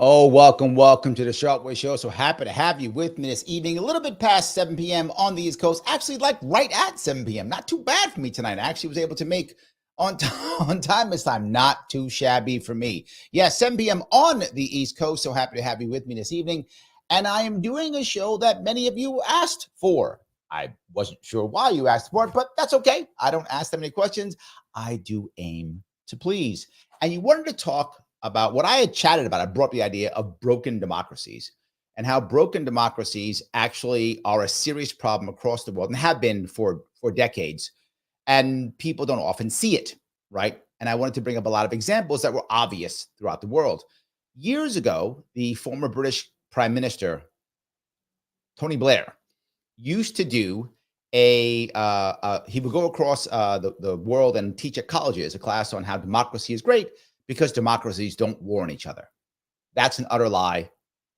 Oh, welcome to the Sharpe Way Show. So happy to have you with me this evening, a little bit past 7 p.m. on the East Coast. Actually, like right at 7 p.m. Not too bad for me tonight. I actually was able to make on, on time this time. Not too shabby for me. Yeah, 7 p.m. on the East Coast. So happy to have you with me this evening. And I am doing a show that many of you asked for. I wasn't sure why you asked for it, but that's okay. I don't ask that many questions. I do aim to please. And you wanted to talk about what I had chatted about. I brought the idea of broken democracies and how broken democracies actually are a serious problem across the world and have been for decades. And people don't often see it, right? And I wanted to bring up a lot of examples that were obvious throughout the world. Years ago, the former British Prime Minister, Tony Blair, used to do he would go across the world and teach at colleges a class on how democracy is great because democracies don't war on each other. That's an utter lie,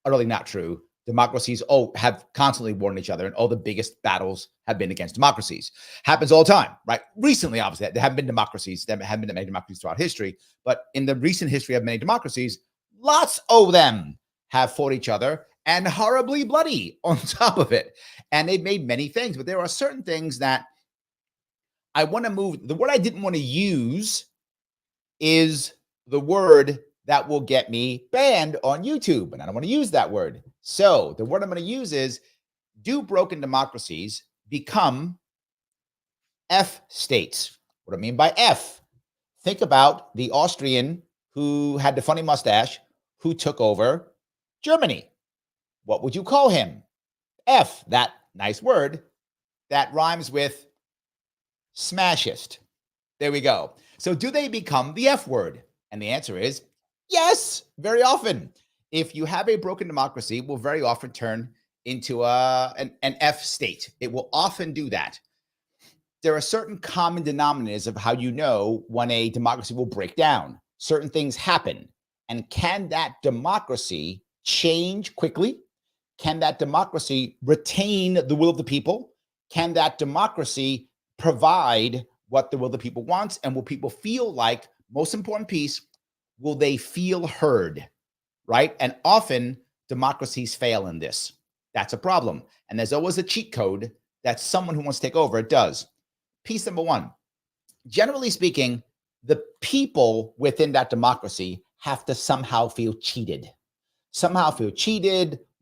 utterly not true. Democracies have constantly warred on each other, and all the biggest battles have been against democracies. Happens all the time, right? Recently, obviously, there haven't been democracies. There haven't been many democracies throughout history, but in the recent history of many democracies, lots of them have fought each other and horribly bloody on top of it. And they've made many things, but there are certain things that I want to move. The word I didn't want to use is the word that will get me banned on YouTube. And I don't want to use that word. So the word I'm going to use is, do broken democracies become F states? What do I mean by F? Think about the Austrian who had the funny mustache who took over Germany. What would you call him? F, that nice word that rhymes with smashist. There we go. So do they become the F word? And the answer is yes, very often. If you have a broken democracy, it will very often turn into an F state. It will often do that. There are certain common denominators of how you know when a democracy will break down. Certain things happen. And can that democracy change quickly? Can that democracy retain the will of the people? Can that democracy provide what the will of the people wants? And will people feel like, most important piece, will they feel heard, right? And often democracies fail in this. That's a problem. And there's always a cheat code that someone who wants to take over does. Piece number one, generally speaking, the people within that democracy have to somehow feel cheated,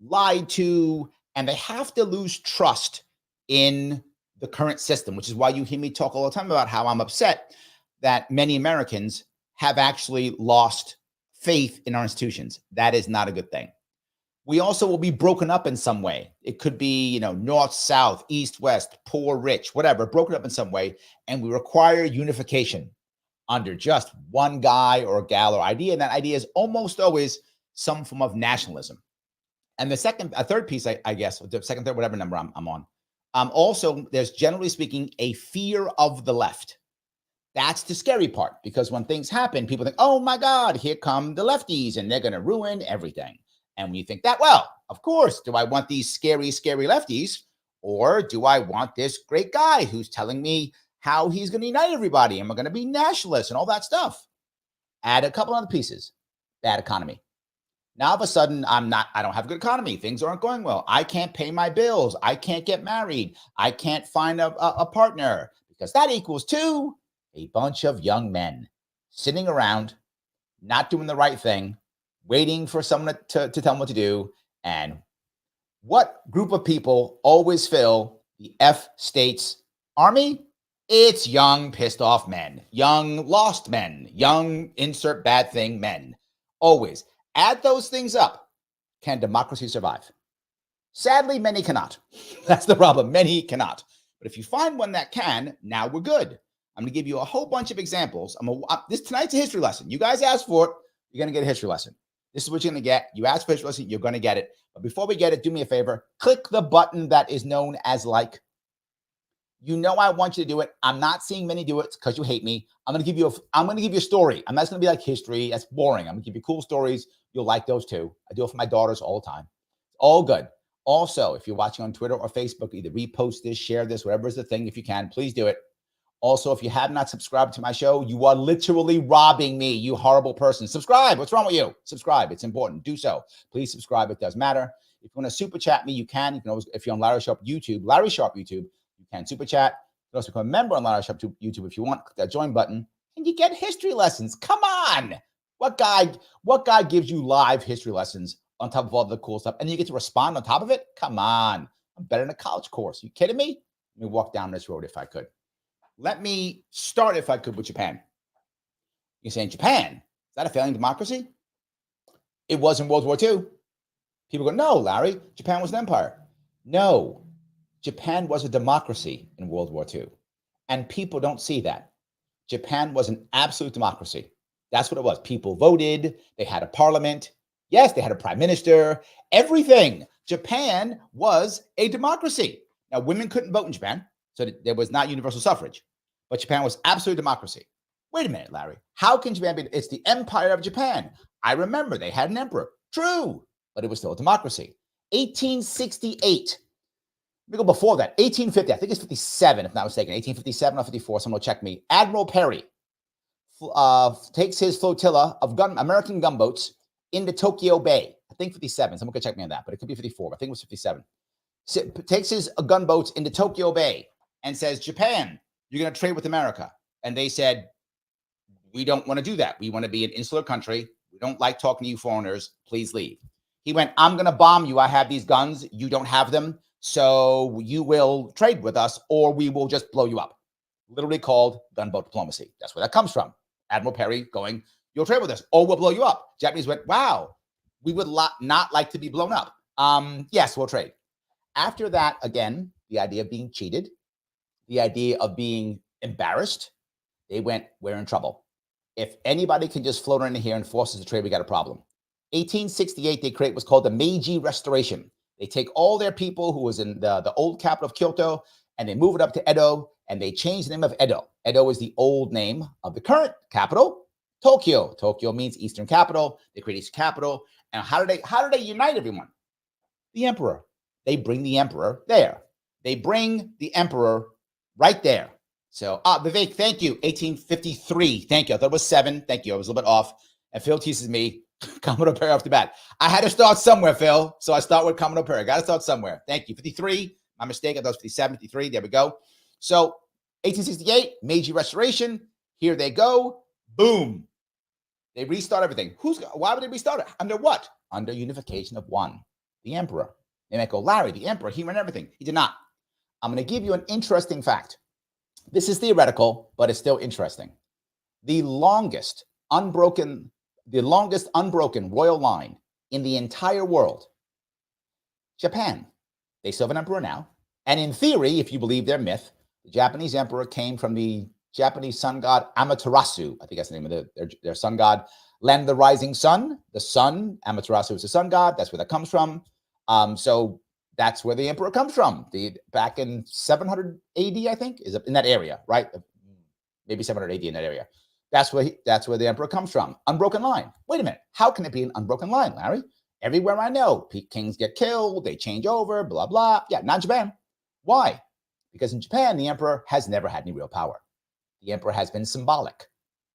lied to, and they have to lose trust in the current system, which is why you hear me talk all the time about how I'm upset that many Americans have actually lost faith in our institutions. That is not a good thing. We also will be broken up in some way. It could be, north, south, east, west, poor, rich, whatever, broken up in some way. And we require unification under just one guy or gal or idea. And that idea is almost always some form of nationalism. And a third piece, I guess, the second, third, whatever number I'm on. Also, there's generally speaking a fear of the left. That's the scary part, because when things happen, people think, oh my God, here come the lefties and they're going to ruin everything. And when you think that, well, of course, do I want these scary, scary lefties? Or do I want this great guy who's telling me how he's going to unite everybody and we're going to be nationalists and all that stuff? Add a couple other pieces. Bad economy. Now, all of a sudden, I don't have a good economy. Things aren't going well. I can't pay my bills. I can't get married. I can't find a partner, because that equals to a bunch of young men sitting around, not doing the right thing, waiting for someone to tell them what to do. And what group of people always fill the F states army? It's young, pissed off men, young, lost men, young, insert bad thing men. Always. Add those things up. Can democracy survive? Sadly, many cannot. That's the problem. Many cannot. But if you find one that can, now we're good. I'm going to give you a whole bunch of examples. Tonight's a history lesson. You guys asked for it. You're going to get a history lesson. This is what you're going to get. You asked for a history lesson. You're going to get it. But before we get it, do me a favor. Click the button that is known as like. I want you to do it. I'm not seeing many do it because you hate me. I'm going to give you a story. I'm not going to be like history. That's boring. I'm going to give you cool stories. You'll like those too. I do it for my daughters all the time. It's all good. Also, if you're watching on Twitter or Facebook, either repost this, share this, whatever is the thing. If you can, please do it. Also, if you have not subscribed to my show, you are literally robbing me, you horrible person. Subscribe. What's wrong with you? Subscribe. It's important. Do so. Please subscribe. It does matter. If you want to super chat me, you can. You can always, if you're on Larry Sharpe YouTube, you can super chat. You can also become a member on Larry Sharpe YouTube if you want. Click that join button, and you get history lessons. Come on. What guy gives you live history lessons on top of all the cool stuff, and you get to respond on top of it? Come on. I'm better than a college course. Are you kidding me? Let me walk down this road if I could. Let me start, if I could, with Japan. You're saying, Japan, is that a failing democracy? It was in World War II. People go, no, Larry, Japan was an empire. No, Japan was a democracy in World War II. And people don't see that. Japan was an absolute democracy. That's what it was. People voted. They had a parliament. Yes, they had a prime minister. Everything. Japan was a democracy. Now, women couldn't vote in Japan, so there was not universal suffrage. But Japan was absolute democracy. Wait a minute, Larry. How can Japan be? It's the Empire of Japan. I remember they had an emperor. True, but it was still a democracy. 1868. Let me go before that. 1850. I think it's 57, if not mistaken. 1857 or 54. Someone will check me. Admiral Perry takes his flotilla of American gunboats into Tokyo Bay. I think 57. Someone could check me on that, but it could be 54. I think it was 57. Takes his gunboats into Tokyo Bay and says, Japan, you're going to trade with America. And they said, we don't want to do that. We want to be an insular country. We don't like talking to you foreigners. Please leave. He went, I'm going to bomb you. I have these guns. You don't have them. So you will trade with us or we will just blow you up. Literally called gunboat diplomacy. That's where that comes from. Admiral Perry going, you'll trade with us or we'll blow you up. Japanese went, wow, we would not like to be blown up. Yes, we'll trade. After that, again, the idea of being cheated, the idea of being embarrassed, they went, we're in trouble. If anybody can just float in here and force us to trade, we got a problem. 1868, they create what's called the Meiji Restoration. They take all their people who was in the old capital of Kyoto and they move it up to Edo and they change the name of Edo. Edo is the old name of the current capital, Tokyo. Tokyo means Eastern capital. They create Eastern capital. And how do they unite everyone? The emperor. They bring the emperor there. They bring the emperor right there. So, Vivek, thank you. 1853. Thank you. I thought it was 7. Thank you. I was a little bit off. And Phil teases me, Commodore Perry off the bat. I had to start somewhere, Phil. So I start with Commodore Perry. Got to start somewhere. Thank you. 53. My mistake. I thought it was 57, 53. There we go. So 1868, Meiji Restoration. Here they go. Boom. They restart everything. Why would they restart it? Under what? Under unification of one. The emperor. They might go, Larry, the emperor, he ran everything. He did not. I'm going to give you an interesting fact. This is theoretical, but it's still interesting. The longest unbroken royal line in the entire world, Japan. They still have an emperor now. And in theory, if you believe their myth, the Japanese emperor came from the Japanese sun god Amaterasu. I think that's the name of their sun god. Land of the rising sun. The sun, Amaterasu is the sun god. That's where that comes from. So that's where the emperor comes from. Back in 700 AD, I think, is in that area, right? Maybe 700 AD in that area. That's where the emperor comes from. Unbroken line. Wait a minute. How can it be an unbroken line, Larry? Everywhere I know, kings get killed, they change over, blah, blah. Yeah, not in Japan. Why? Because in Japan, the emperor has never had any real power. The emperor has been symbolic.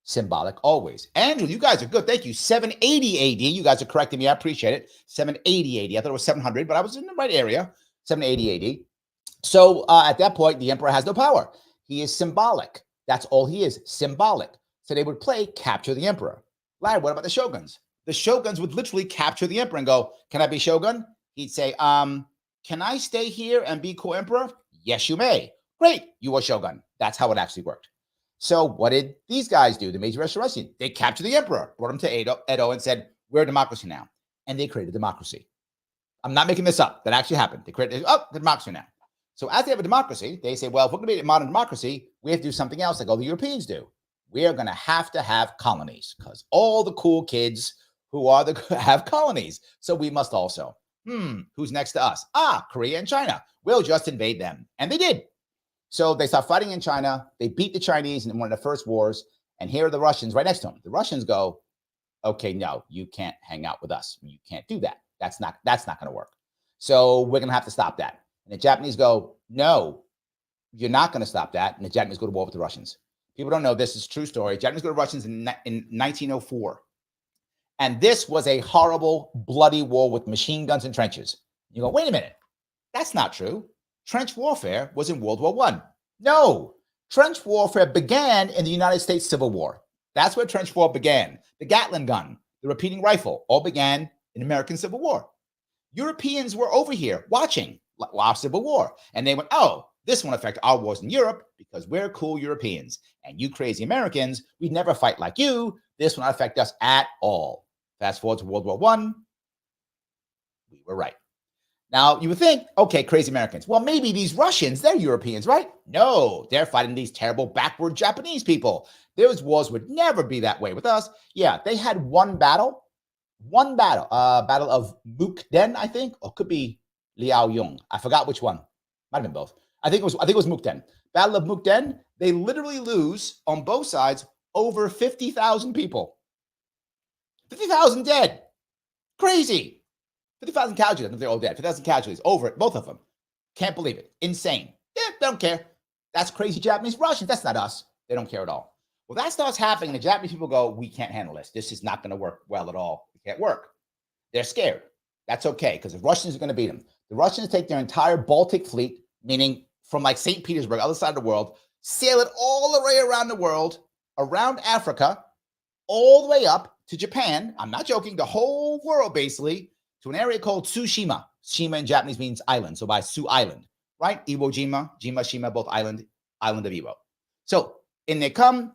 Symbolic always. Andrew, you guys are good. Thank you. 780 AD. You guys are correcting me. I appreciate it. 780 AD. I thought it was 700, but I was in the right area. 780 AD. So at that point, the emperor has no power. He is symbolic. That's all he is, symbolic. So they would play capture the emperor. Larry, what about the shoguns? The shoguns would literally capture the emperor and go, can I be shogun? He'd say, can I stay here and be co-emperor? Yes, you may. Great, you are shogun. That's how it actually worked. So what did these guys do? The Meiji Restoration. They captured the emperor, brought him to Edo and said, we're a democracy now. And they created democracy. I'm not making this up. That actually happened. They created, the democracy now. So as they have a democracy, they say, well, if we're going to be a modern democracy, we have to do something else like all the Europeans do. We are going to have colonies because all the cool kids have colonies. So we must also. Who's next to us? Korea and China. We'll just invade them. And they did. So they start fighting in China. They beat the Chinese in one of the first wars. And here are the Russians right next to them. The Russians go, okay, no, you can't hang out with us. You can't do that. That's not going to work. So we're going to have to stop that. And the Japanese go, no, You're not going to stop that. And the Japanese go to war with the Russians. People don't know this is a true story. Japanese go to Russians in 1904. And this was a horrible, bloody war with machine guns and trenches. You go, wait a minute. That's not true. Trench warfare was in World War I. No, trench warfare began in the United States Civil War. That's where trench war began. The Gatling gun, the repeating rifle, all began in American Civil War. Europeans were over here watching our Civil War. And they went, oh, this won't affect our wars in Europe because we're cool Europeans. And you crazy Americans, we'd never fight like you. This will not affect us at all. Fast forward to World War I. We were right. Now, you would think, okay, crazy Americans. Well, maybe these Russians, they're Europeans, right? No, they're fighting these terrible backward Japanese people. Those wars would never be that way with us. Yeah, they had one battle, battle of Mukden, I think, or could be Liaoyong. I forgot which one. Might have been both. I think it was Mukden. Battle of Mukden, they literally lose on both sides over 50,000 people. 50,000 dead. Crazy. 50,000 casualties. I think they're all dead. 50,000 casualties over it, both of them. Can't believe it. Insane. Yeah, they don't care. That's crazy Japanese Russians. That's not us. They don't care at all. Well, that starts happening. The Japanese people go, we can't handle this. This is not going to work well at all. It can't work. They're scared. That's okay, because the Russians are going to beat them. The Russians take their entire Baltic fleet, meaning from like St. Petersburg, other side of the world, sail it all the way around the world, around Africa, all the way up to Japan. I'm not joking. The whole world, basically, to an area called Tsushima. Shima in Japanese means island. So by Tsu Island, right? Iwo Jima, Jima, Shima, both island of Iwo. So in they come,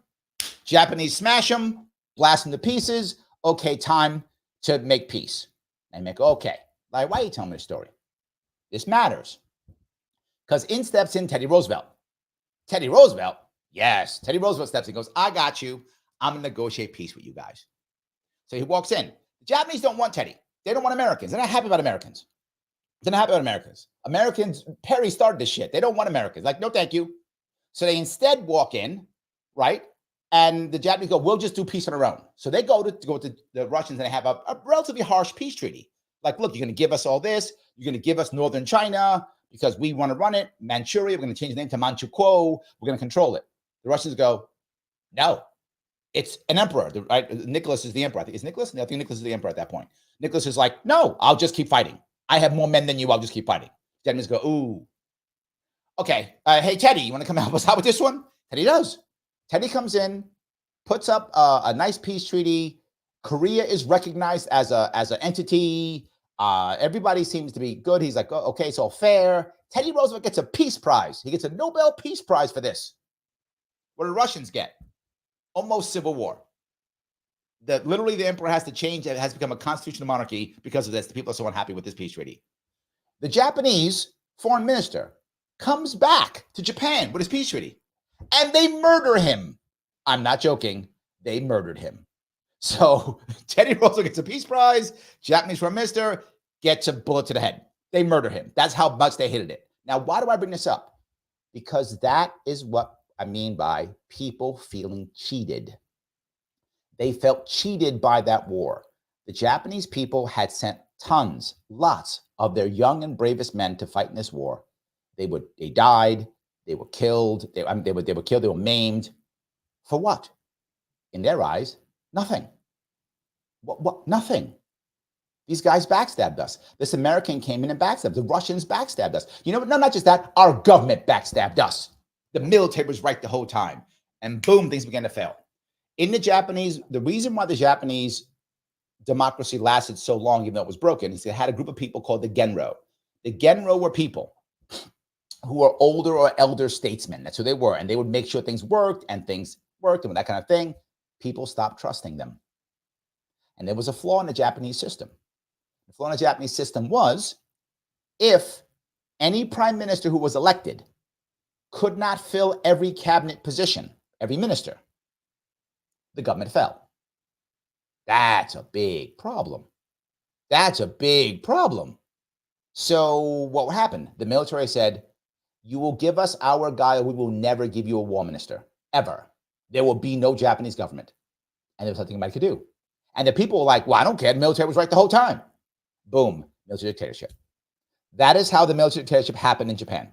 Japanese smash them, blast them to pieces. Okay, time to make peace. And make, okay, like, why are you telling me this story? This matters. Because in steps in Teddy Roosevelt. Teddy Roosevelt, yes, Teddy Roosevelt steps in and goes, I got you. I'm going to negotiate peace with you guys. So he walks in. The Japanese don't want Teddy. They don't want Americans. They're not happy about Americans. They're not happy about Americans. Americans, Perry started this shit. They don't want Americans. Like, no, thank you. So they instead walk in, right? And the Japanese go, we'll just do peace on our own. So they go to the Russians and they have a relatively harsh peace treaty. Like, look, you're going to give us all this. You're going to give us northern China because we want to run it. Manchuria, we're going to change the name to Manchukuo. We're going to control it. The Russians go, no. It's an emperor, right? Nicholas is the emperor. I think Nicholas is the emperor at that point. Nicholas is like, no, I'll just keep fighting. I have more men than you. I'll just keep fighting. Japanese go, ooh. Okay. Hey, Teddy, you want to come help us out with this one? Teddy does. Teddy comes in, puts up a nice peace treaty. Korea is recognized as an entity. Everybody seems to be good. He's like, oh, okay, so fair. Teddy Roosevelt gets a peace prize. He gets a Nobel Peace Prize for this. What do the Russians get? Almost civil war. Literally the emperor has to change. It has become a constitutional monarchy because of this. The people are so unhappy with this peace treaty. The Japanese foreign minister comes back to Japan with his peace treaty and they murder him. I'm not joking. They murdered him. So Teddy Roosevelt gets a peace prize. Japanese foreign minister gets a bullet to the head. They murder him. That's how much they hated it. Now, why do I bring this up? Because that is what I mean by people feeling cheated. They felt cheated by that war. The Japanese people had sent lots of their young and bravest men to fight in this war. They died, they were killed, they were maimed. For what? In their eyes, nothing. What? Nothing. These guys backstabbed us. This American came in and backstabbed. The Russians backstabbed us. You know, no, not just that, our government backstabbed us. The military was right the whole time. And boom, things began to fail. In the Japanese, the reason why the Japanese democracy lasted so long, even though it was broken, is it had a group of people called the Genro. The Genro were people who were older or elder statesmen. That's who they were. And they would make sure things worked and that kind of thing. People stopped trusting them. And there was a flaw in the Japanese system. The flaw in the Japanese system was if any prime minister who was elected could not fill every cabinet position, every minister, the government fell. That's a big problem. That's a big problem. So what happened? The military said, you will give us our guy or we will never give you a war minister, ever. There will be no Japanese government. And there was nothing anybody could do. And the people were like, well, I don't care. The military was right the whole time. Boom, military dictatorship. That is how the military dictatorship happened in Japan.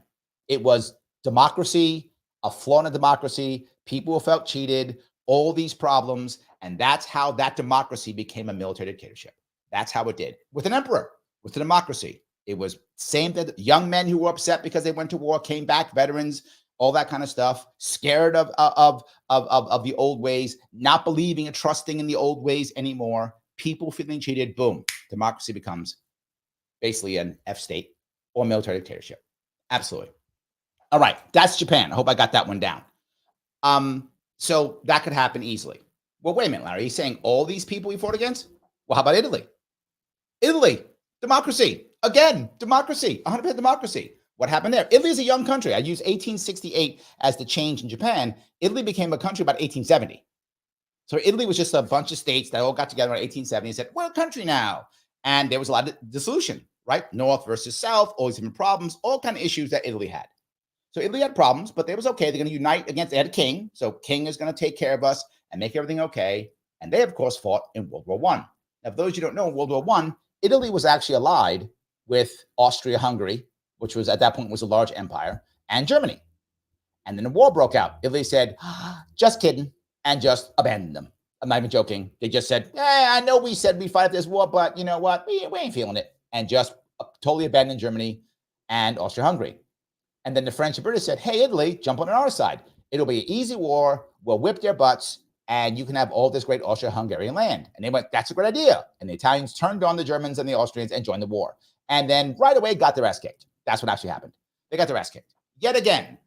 It was democracy, a flaw in a democracy, people who felt cheated, all these problems. And that's how that democracy became a military dictatorship. That's how it did. With an emperor, with a democracy. It was same that young men who were upset because they went to war, came back, veterans, all that kind of stuff, scared of the old ways, not believing and trusting in the old ways anymore, people feeling cheated, boom, democracy becomes basically an F state or military dictatorship. Absolutely. All right, that's Japan. I hope I got that one down. So that could happen easily. Well, wait a minute, Larry. He's saying all these people he fought against? Well, how about Italy? Italy, democracy. Again, democracy, 100% democracy. What happened there? Italy is a young country. I use 1868 as the change in Japan. Italy became a country about 1870. So Italy was just a bunch of states that all got together in 1870 and said, we're a country now. And there was a lot of dissolution, right? North versus South, all these different problems, all kind of issues that Italy had. So Italy had problems, but they was okay. They're going to unite against, they had a king. So king is going to take care of us and make everything okay. And they, of course, fought in World War I. Now, for those you don't know, in World War I, Italy was actually allied with Austria-Hungary, which was at that point was a large empire, and Germany. And then the war broke out. Italy said, just kidding, and just abandoned them. I'm not even joking. They just said, I know we said we'd fight this war, but you know what? We ain't feeling it. And just totally abandoned Germany and Austria-Hungary. And then the French and British said, hey, Italy, jump on our side. It'll be an easy war. We'll whip their butts, and you can have all this great Austro-Hungarian land. And they went, that's a great idea. And the Italians turned on the Germans and the Austrians and joined the war. And then right away got their ass kicked. That's what actually happened. They got their ass kicked. Yet again,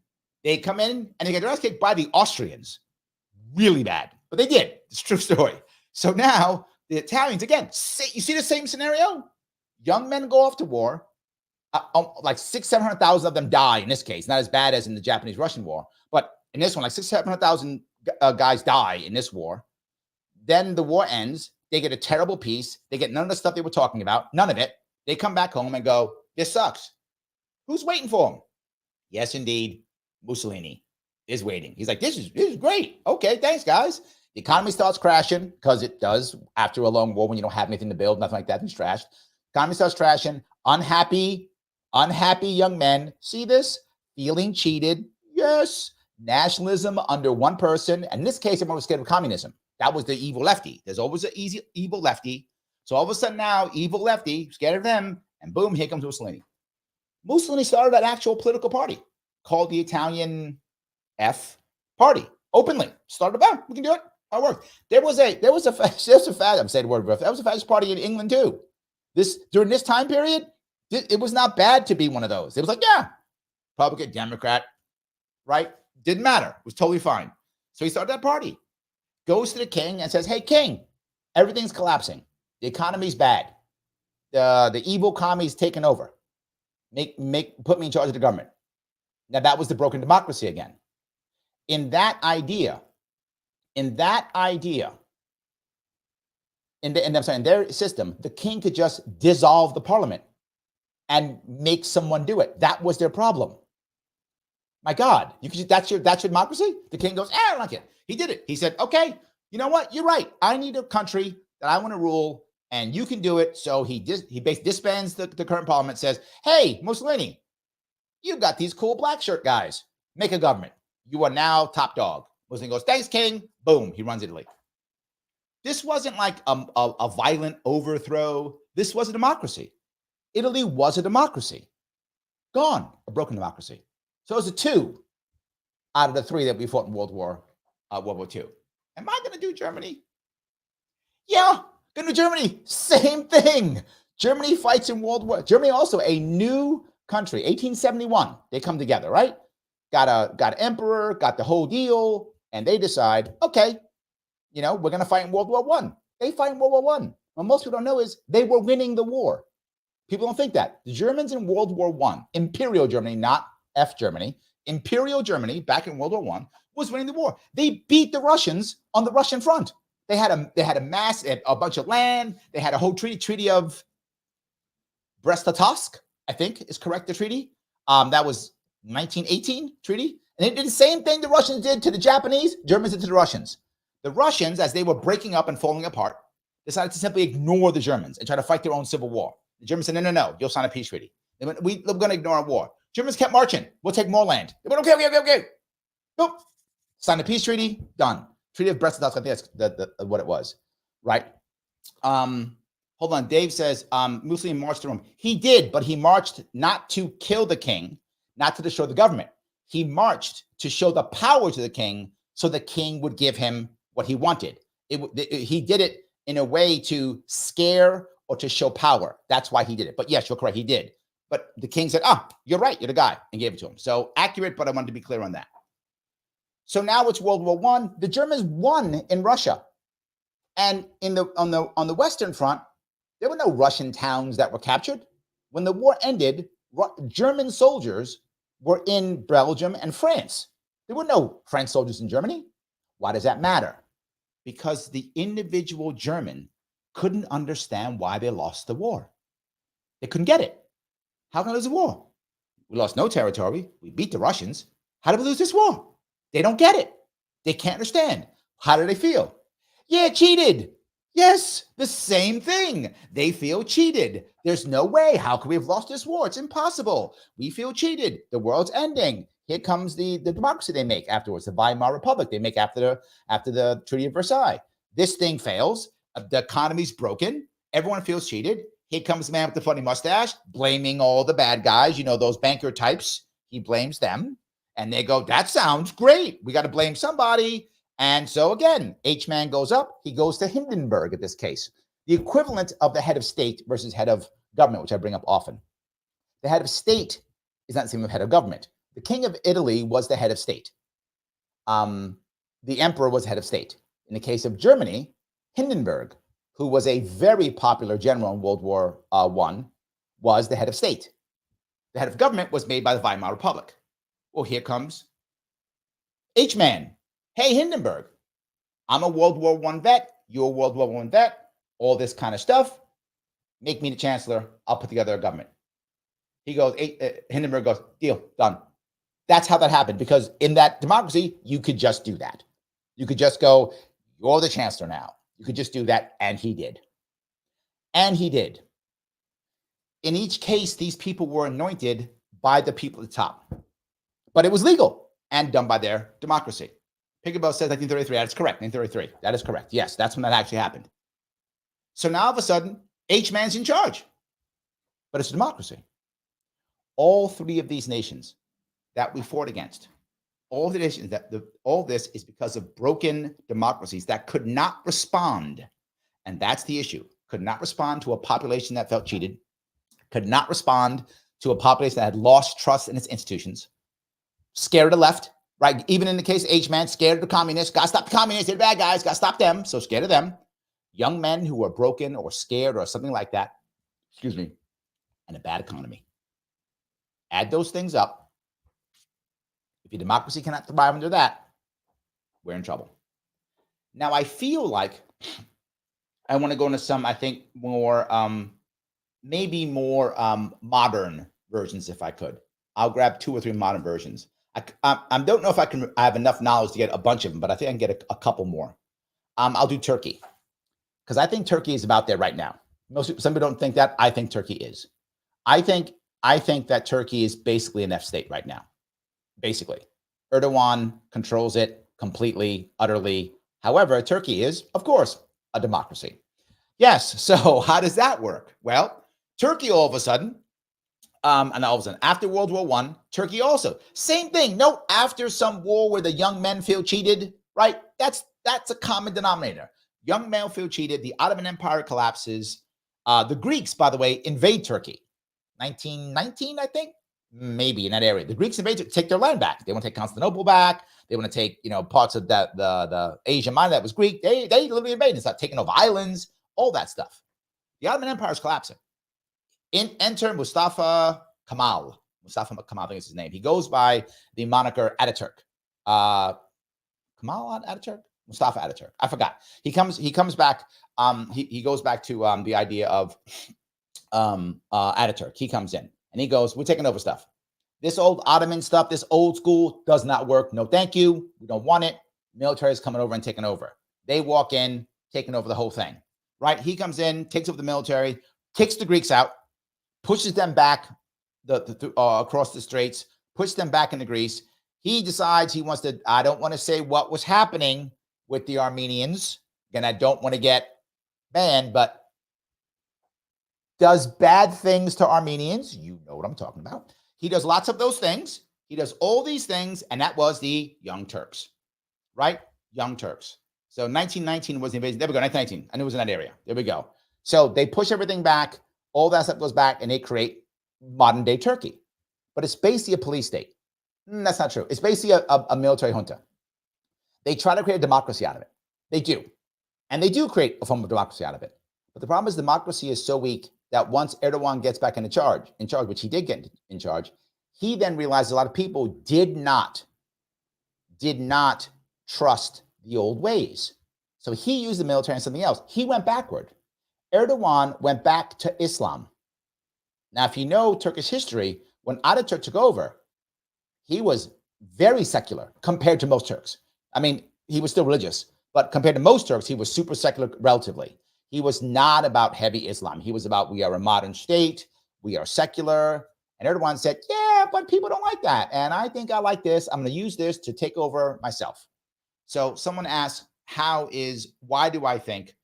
they come in and they get their ass kicked by the Austrians. Really bad. But they did. It's a true story. So now the Italians, again, you see the same scenario? Young men go off to war. Like 600,000-700,000 of them die in this case. Not as bad as in the Japanese-Russian war. But in this one, like 600,000-700,000 guys die in this war. Then the war ends. They get a terrible peace. They get none of the stuff they were talking about. None of it. They come back home and go, this sucks. Who's waiting for them? Yes, indeed. Mussolini is waiting. He's like, this is great. Okay, thanks, guys. The economy starts crashing because it does after a long war when you don't have anything to build, nothing like that. It's trashed. Economy starts crashing. Unhappy young men see this, feeling cheated. Yes. Nationalism under one person. And in this case, everyone was scared of communism. That was the evil lefty. There's always an evil lefty. So all of a sudden now, evil lefty, scared of them, and boom, here comes Mussolini. Mussolini started an actual political party called the Italian F Party. Openly started about. We can do it. How it worked. There was a I'm saying the word. There was a fascist party in England too. During this time period, it was not bad to be one of those. It was like, yeah, Republican, Democrat, right? Didn't matter. It was totally fine. So he started that party. Goes to the king and says, hey, king, everything's collapsing. The economy's bad. The evil commie's taken over. Put me in charge of the government. Now that was the broken democracy again. In their system, the king could just dissolve the parliament and make someone do it. That was their problem. My God, that's your democracy? The king goes, I don't like it. He did it. He said, okay, you know what? You're right. I need a country that I want to rule, and you can do it. So he basically disbands the current parliament, says, hey, Mussolini, you got these cool black shirt guys. Make a government. You are now top dog. Mussolini goes, thanks, king. Boom, he runs Italy. This wasn't like a violent overthrow. This was a democracy. Italy was a democracy. Gone, a broken democracy. So it was a 2 out of the 3 that we fought in World War II. Am I going to do Germany? Yeah, going to do Germany. Same thing. Germany fights in World War. Germany also a new country. 1871. They come together, right? Got an emperor, got the whole deal, and they decide, okay, we're going to fight in World War I. They fight in World War I. What most people don't know is they were winning the war. People don't think that. The Germans in World War I, Imperial Germany, not F Germany, Imperial Germany back in World War I was winning the war. They beat the Russians on the Russian front. They had a bunch of land. They had a whole treaty of Brest-Litovsk, I think is correct, the treaty. That was 1918 treaty. And they did the same thing the Russians did to the Japanese, Germans did to the Russians. The Russians, as they were breaking up and falling apart, decided to simply ignore the Germans and try to fight their own civil war. The Germans said, no, you'll sign a peace treaty. They went, we're going to ignore a war. Germans kept marching. We'll take more land. They went, okay. Nope. Signed a peace treaty. Done. Treaty of Brest-Litovsk. I think that's what it was, right? Hold on. Dave says Mussolini marched to Rome. He did, but he marched not to kill the king, not to destroy the government. He marched to show the power to the king so the king would give him what he wanted. He did it in a way to scare or to show power. That's why he did it. But yes, you're correct. He did. But the king said, you're right. You're the guy, and gave it to him. So accurate, but I wanted to be clear on that. So now it's World War I. The Germans won in Russia. And on the Western Front, there were no Russian towns that were captured. When the war ended, German soldiers were in Belgium and France. There were no French soldiers in Germany. Why does that matter? Because the individual German couldn't understand why they lost the war. They couldn't get it. How can I lose a war? We lost no territory. We beat the Russians. How did we lose this war? They don't get it. They can't understand. How do they feel? Yeah, cheated. Yes, the same thing. They feel cheated. There's no way. How could we have lost this war? It's impossible. We feel cheated. The world's ending. Here comes the democracy they make afterwards, the Weimar Republic they make after the Treaty of Versailles. This thing fails. The economy's broken. Everyone feels cheated. Here comes the man with the funny mustache, blaming all the bad guys. You know, those banker types. He blames them. And they go, that sounds great. We got to blame somebody. And so again, H-man goes up. He goes to Hindenburg in this case. The equivalent of the head of state versus head of government, which I bring up often. The head of state is not the same as head of government. The king of Italy was the head of state. The emperor was head of state. In the case of Germany, Hindenburg, who was a very popular general in World War I, was the head of state. The head of government was made by the Weimar Republic. Well, here comes H-man. Hey, Hindenburg, I'm a World War I vet. You're a World War I vet. All this kind of stuff. Make me the chancellor. I'll put together a government. He goes, Hindenburg goes, deal, done. That's how that happened, because in that democracy, you could just do that. You could just go, you're the chancellor now. You could just do that, and he did. And he did. In each case, these people were anointed by the people at the top. But it was legal and done by their democracy. Picklebell says 1933. That's correct. 1933. That is correct. Yes, that's when that actually happened. So now all of a sudden, H-man's in charge. But it's a democracy. All three of these nations that we fought against, all this is because of broken democracies that could not respond. And that's the issue. Could not respond to a population that felt cheated. Could not respond to a population that had lost trust in its institutions. Scared of the left, right? Even in the case of H-man, scared of the communists. Got to stop the communists. They're bad guys. Got to stop them. So scared of them. Young men who were broken or scared or something like that. Excuse me. And a bad economy. Add those things up. If your democracy cannot thrive under that, we're in trouble. Now, I feel like I want to go into some, I think, more, maybe more modern versions if I could. I'll grab 2 or 3 modern versions. I don't know if I have enough knowledge to get a bunch of them, but I think I can get a couple more. I'll do Turkey, because I think Turkey is about there right now. Some people don't think that. I think Turkey is. I think that Turkey is basically an F state right now. Basically, Erdogan controls it completely, utterly. However, Turkey is, of course, a democracy. Yes. So how does that work? Well, Turkey all of a sudden, after World War I, Turkey also same thing. Note, after some war where the young men feel cheated, right? That's a common denominator. Young men feel cheated. The Ottoman Empire collapses. The Greeks, by the way, invade Turkey. 1919, I think. Maybe in that area. The Greeks invade to take their land back. They want to take Constantinople back. They want to take, parts of that the Asian minor that was Greek. They literally invade and start taking over islands, all that stuff. The Ottoman Empire is collapsing. Enter Mustafa Kemal. Mustafa Kemal, I think is his name. He goes by the moniker Ataturk. Kemal Ataturk? Mustafa Ataturk. I forgot. He comes back. He goes back to the idea of Ataturk. He comes in. And he goes, we're taking over stuff. This old Ottoman stuff, this old school does not work. No, thank you. We don't want it. Military is coming over and taking over. They walk in, taking over the whole thing, right? He comes in, takes over the military, kicks the Greeks out, pushes them back across the straits, push them back into Greece. He decides he wants to, I don't want to say what was happening with the Armenians. Again, I don't want to get banned, but does bad things to Armenians. You know what I'm talking about. He does lots of those things. He does all these things, and that was the Young Turks, right? Young Turks. So 1919 was the invasion. There we go, 1919. I knew it was in that area. There we go. So they push everything back. All that stuff goes back, and they create modern day Turkey. But it's basically a police state. That's not true. It's basically a military junta. They try to create a democracy out of it. They do. And they do create a form of democracy out of it. But the problem is democracy is so weak that once Erdogan gets back in charge, which he did get in charge, he then realized a lot of people did not trust the old ways. So he used the military and something else. He went backward. Erdogan went back to Islam. Now, if you know Turkish history, when Ataturk took over, he was very secular compared to most Turks. I mean, he was still religious, but compared to most Turks, he was super secular relatively. He was not about heavy Islam. He was about, we are a modern state, we are secular. And Erdogan said, yeah, but people don't like that. And I think I like this. I'm going to use this to take over myself. So someone asked, why do I think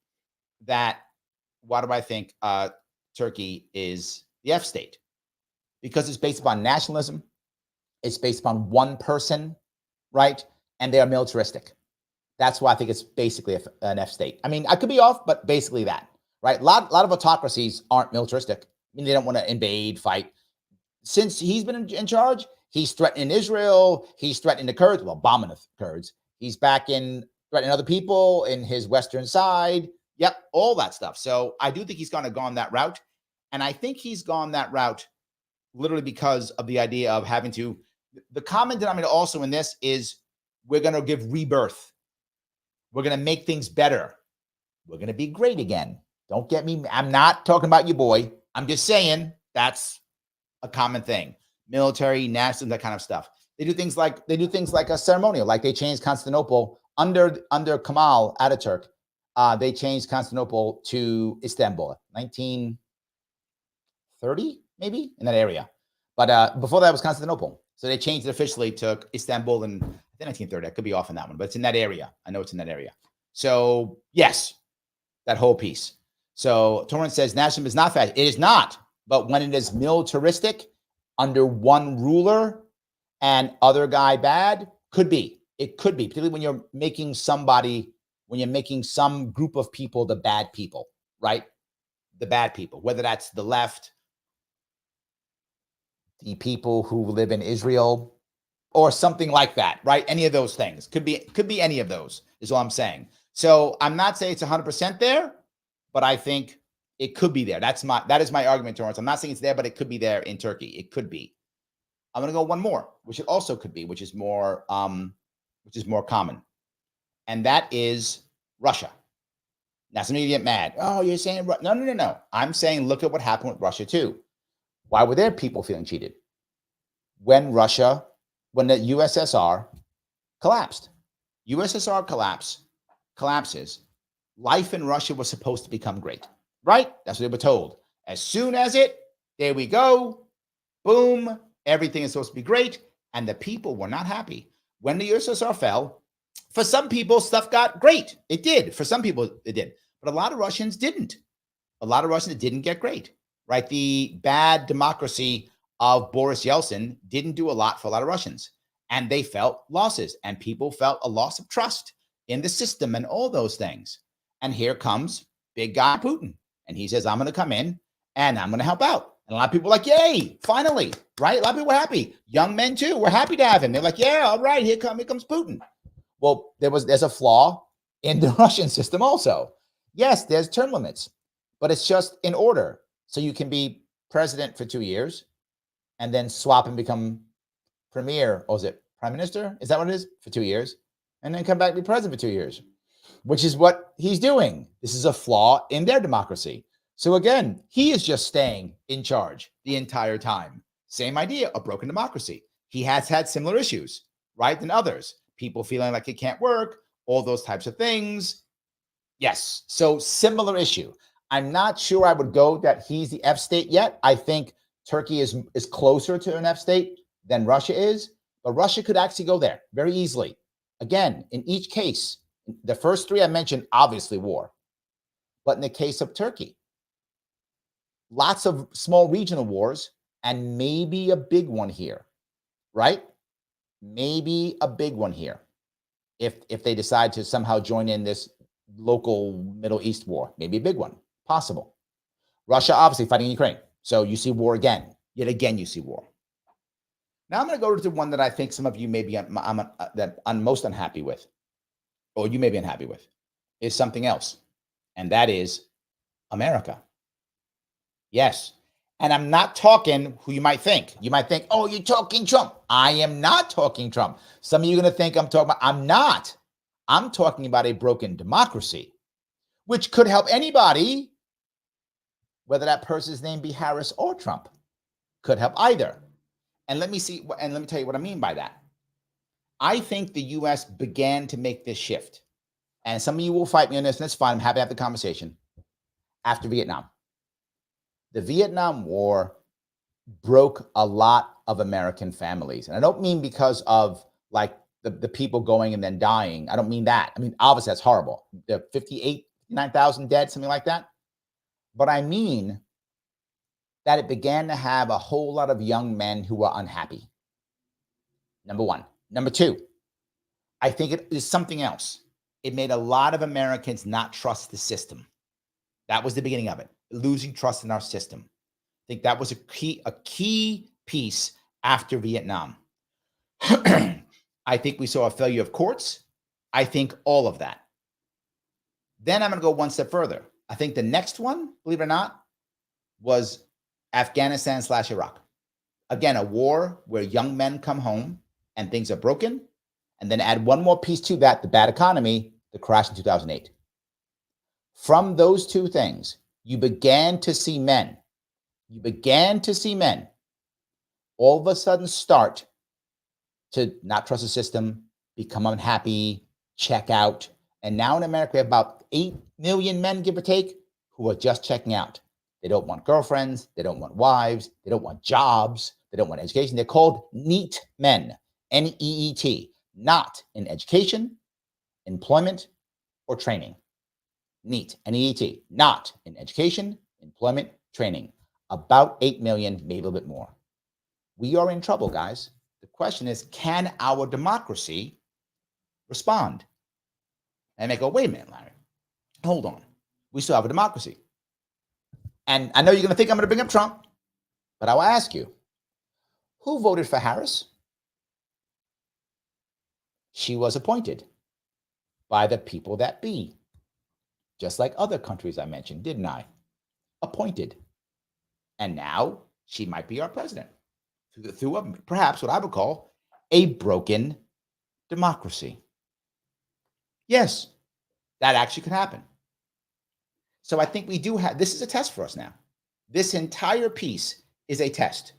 Turkey is the F state? Because it's based upon nationalism. It's based upon one person, right? And they are militaristic. That's why I think it's basically an F state. I mean, I could be off, but basically that, right? A lot of autocracies aren't militaristic. I mean, they don't want to invade, fight. Since he's been in charge, he's threatening Israel. He's threatening the Kurds, well, bombing the Kurds. He's back in threatening other people in his western side. Yep, all that stuff. So I do think he's gone that route. And I think he's gone that route literally because of the idea of having to, the common denominator also in this is we're going to give rebirth. We're going to make things better. We're going to be great again. Don't get me. I'm not talking about you, boy. I'm just saying that's a common thing. Military, nationalism, that kind of stuff. They do things like a ceremonial, like they changed Constantinople under Kemal Ataturk. They changed Constantinople to Istanbul, 1930, maybe in that area. But before that was Constantinople. So they changed it officially to Istanbul in, I think, 1930. I could be off on that one, but it's in that area. I know it's in that area. So yes, that whole piece. So Torrance says nationalism is not fascist. It is not. But when it is militaristic under one ruler and other guy bad, could be. It could be, particularly when you're making some group of people the bad people, right? The bad people, whether that's the left, the people who live in Israel, or something like that, right? Any of those things. Could be any of those, is all I'm saying. So I'm not saying it's 100% there, but I think it could be there. That is my argument, Torrance. I'm not saying it's there, but it could be there in Turkey. It could be. I'm going to go one more, which it also could be, which is more common. And that is Russia. Now, some of you get mad. Oh, you're saying, no. I'm saying, look at what happened with Russia too. Why were there people feeling cheated? When the USSR collapsed. USSR collapses. Life in Russia was supposed to become great, right? That's what they were told. As soon as there we go, boom, everything is supposed to be great. And the people were not happy. When the USSR fell, for some people, stuff got great. It did. For some people, it did. But a lot of Russians didn't. A lot of Russians didn't get great, right? The bad democracy of Boris Yeltsin didn't do a lot for a lot of Russians. And they felt losses. And people felt a loss of trust in the system and all those things. And here comes big guy Putin. And he says, I'm going to come in and I'm going to help out. And a lot of people are like, yay, finally, right? A lot of people were happy. Young men too were happy to have him. They're like, yeah, all right, here comes Putin. Well, there's a flaw in the Russian system also. Yes, there's term limits, but it's just in order. So you can be president for 2 years and then swap and become premier, or is it prime minister? Is that what it is? For 2 years. And then come back and be president for 2 years, which is what he's doing. This is a flaw in their democracy. So again, he is just staying in charge the entire time. Same idea, a broken democracy. He has had similar issues, right, than others. People feeling like it can't work, all those types of things. Yes, so similar issue. I'm not sure I would go that he's the F state yet. I think Turkey is closer to an F state than Russia is, but Russia could actually go there very easily. Again, in each case, the first three I mentioned, obviously war. But in the case of Turkey, lots of small regional wars and maybe a big one here, right? Maybe a big one here. If they decide to somehow join in this local Middle East war, maybe a big one, possible. Russia obviously fighting Ukraine. So you see war again. Yet again, you see war. Now I'm going to go to the one that I think some of you may be that I'm most unhappy with, or you may be unhappy with, is something else. And that is America. Yes. And I'm not talking who you might think. You might think, oh, you're talking Trump. I am not talking Trump. Some of you are going to think I'm talking about, I'm not. I'm talking about a broken democracy, which could help anybody, whether that person's name be Harris or Trump, could help either. And let me tell you what I mean by that. I think the U.S. began to make this shift. And some of you will fight me on this, and it's fine. I'm happy to have the conversation. After Vietnam. The Vietnam War broke a lot of American families. And I don't mean because of like the people going and then dying. I don't mean that. I mean, obviously that's horrible. The 59,000 dead, something like that. But I mean that it began to have a whole lot of young men who were unhappy. Number one. Number two, I think it is something else. It made a lot of Americans not trust the system. That was the beginning of it, losing trust in our system. I think that was a key piece after Vietnam. I think we saw a failure of courts. I think all of that. Then I'm going to go one step further. I think the next one, believe it or not, was Afghanistan/Iraq. Again, a war where young men come home and things are broken. And then add one more piece to that, the bad economy, the crash in 2008. From those two things, you began to see men all of a sudden start to not trust the system, become unhappy, check out. And now in America, we have about 8 million men, give or take, who are just checking out. They don't want girlfriends. They don't want wives. They don't want jobs. They don't want education. They're called NEET men, N-E-E-T, not in education, employment, or training. NEET, N-E-E-T, not in education, employment, training. About 8 million, maybe a little bit more. We are in trouble, guys. The question is, can our democracy respond? And they go, wait a minute, Larry, hold on. We still have a democracy. And I know you're going to think I'm going to bring up Trump, but I will ask you, who voted for Harris? She was appointed by the people that be, just like other countries I mentioned, didn't I? Appointed. And now she might be our president through perhaps what I would call a broken democracy. Yes, that actually could happen. So I think we do have, this is a test for us now. This entire piece is a test.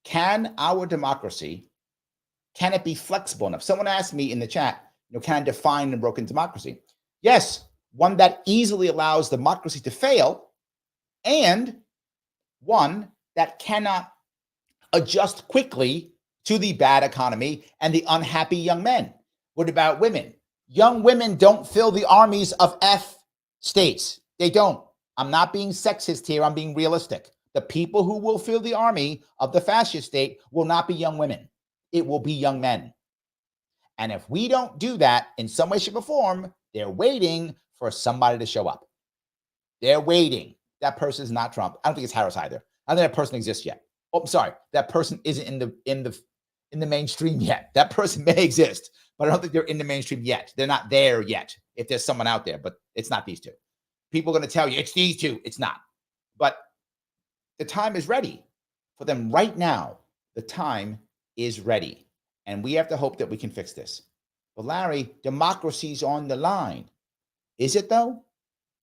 Can our democracy, can it be flexible enough? Someone asked me in the chat, can I define a broken democracy? Yes, one that easily allows democracy to fail, and one that cannot adjust quickly to the bad economy and the unhappy young men. What about women? Young women don't fill the armies of F states. They don't. I'm not being sexist here. I'm being realistic. The people who will fill the army of the fascist state will not be young women. It will be young men. And if we don't do that in some way, shape, or form, they're waiting for somebody to show up. They're waiting. That person is not Trump. I don't think it's Harris either. I don't think that person exists yet. Oh, I'm sorry. That person isn't in the mainstream yet. That person may exist, but I don't think they're in the mainstream yet. They're not there yet. If there's someone out there, but it's not these two. People are going to tell you it's these two. It's not. But the time is ready for them right now. The time is ready. And we have to hope that we can fix this. But Larry, democracy's on the line. Is it though?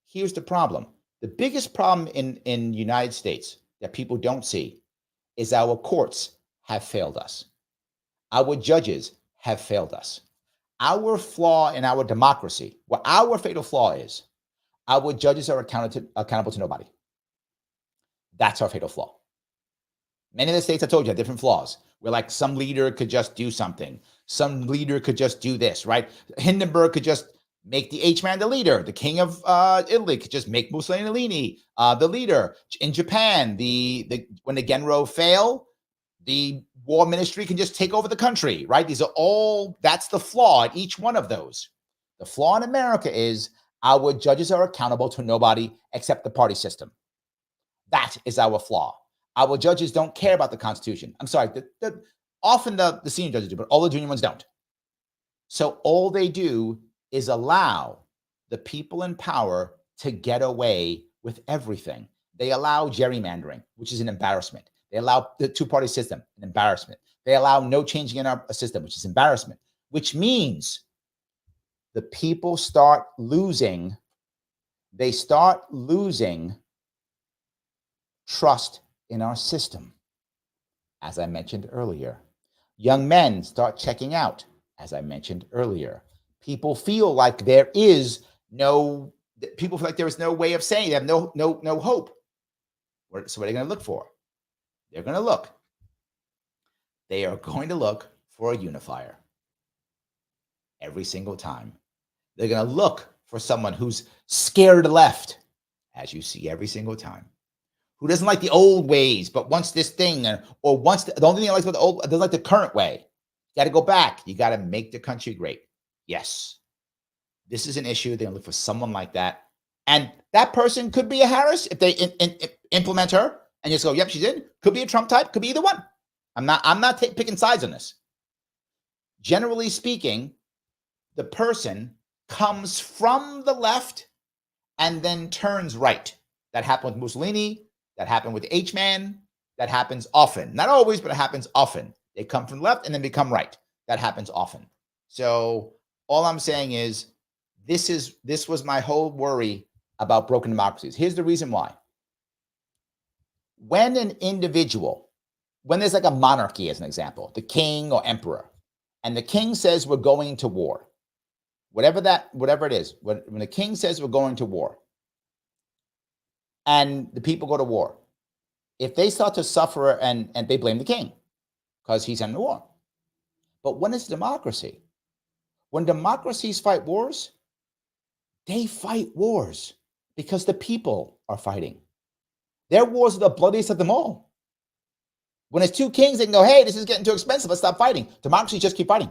Here's the problem. The biggest problem in the United States that people don't see is our courts have failed us. Our judges have failed us. Our flaw in our democracy, what our fatal flaw is, our judges are accountable to nobody. That's our fatal flaw. Many of the states I told you have different flaws. Where like some leader could just do something, some leader could just do this, right? Hindenburg could just make the H-man the leader. The king of Italy could just make Mussolini the leader. In Japan, the when the Genro fail, the war ministry can just take over the country, right? These are all, that's the flaw in each one of those. The flaw in America is our judges are accountable to nobody except the party system. That is our flaw. Our judges don't care about the Constitution. I'm sorry, often the senior judges do, but all the junior ones don't. So all they do is allow the people in power to get away with everything. They allow gerrymandering, which is an embarrassment. They allow the two-party system, an embarrassment. They allow no changing in our system, which is embarrassment, which means the people start losing. They start losing trust in our system. As I mentioned earlier, young men start checking out. As I mentioned earlier, people feel like there is no. People feel like there is no way of saying they have no hope. So what are they going to look for? They're going to look. They are going to look for a unifier. Every single time. They're going to look for someone who's scared left, as you see every single time. Who doesn't like the old ways, but wants this thing, or wants the only thing I like about the old, doesn't like the current way. You got to go back. You got to make the country great. Yes. This is an issue. They're going to look for someone like that. And that person could be a Harris if they implement her and just go, yep, she's in. Could be a Trump type. Could be either one. I'm not picking sides on this. Generally speaking, the person comes from the left and then turns right. That happened with Mussolini. That happened with H-man. That happens often. Not always, but it happens often. They come from the left and then become right. That happens often. So all I'm saying is this was my whole worry about broken democracies. Here's the reason why. When an individual, when there's like a monarchy as an example, the king or emperor, and the king says we're going to war, whatever it is, when the king says we're going to war, and the people go to war, if they start to suffer and they blame the king because he's in the war. But when it's democracy, when democracies fight wars, they fight wars because the people are fighting. Their wars are the bloodiest of them all. When it's two kings, they can go, hey, this is getting too expensive. Let's stop fighting. Democracies just keep fighting.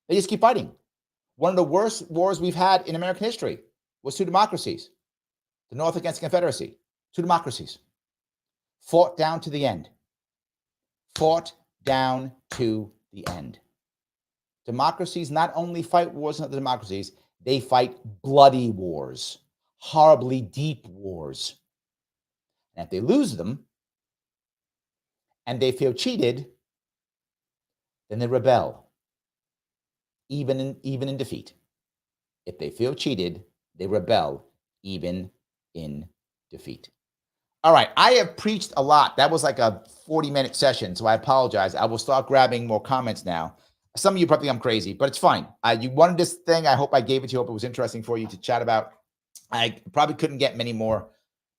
They just keep fighting. One of the worst wars we've had in American history was two democracies. The North against the Confederacy. Two democracies. Fought down to the end. Fought down to the end. Democracies not only fight wars in other democracies, they fight bloody wars, horribly deep wars. And if they lose them and they feel cheated, then they rebel, even in defeat. If they feel cheated, they rebel, even in defeat. All right, I have preached a lot. That was like a 40-minute session, so I apologize. I will start grabbing more comments now. Some of you probably think I'm crazy, but it's fine. You wanted this thing. I hope I gave it to you. I hope it was interesting for you to chat about. I probably couldn't get many more.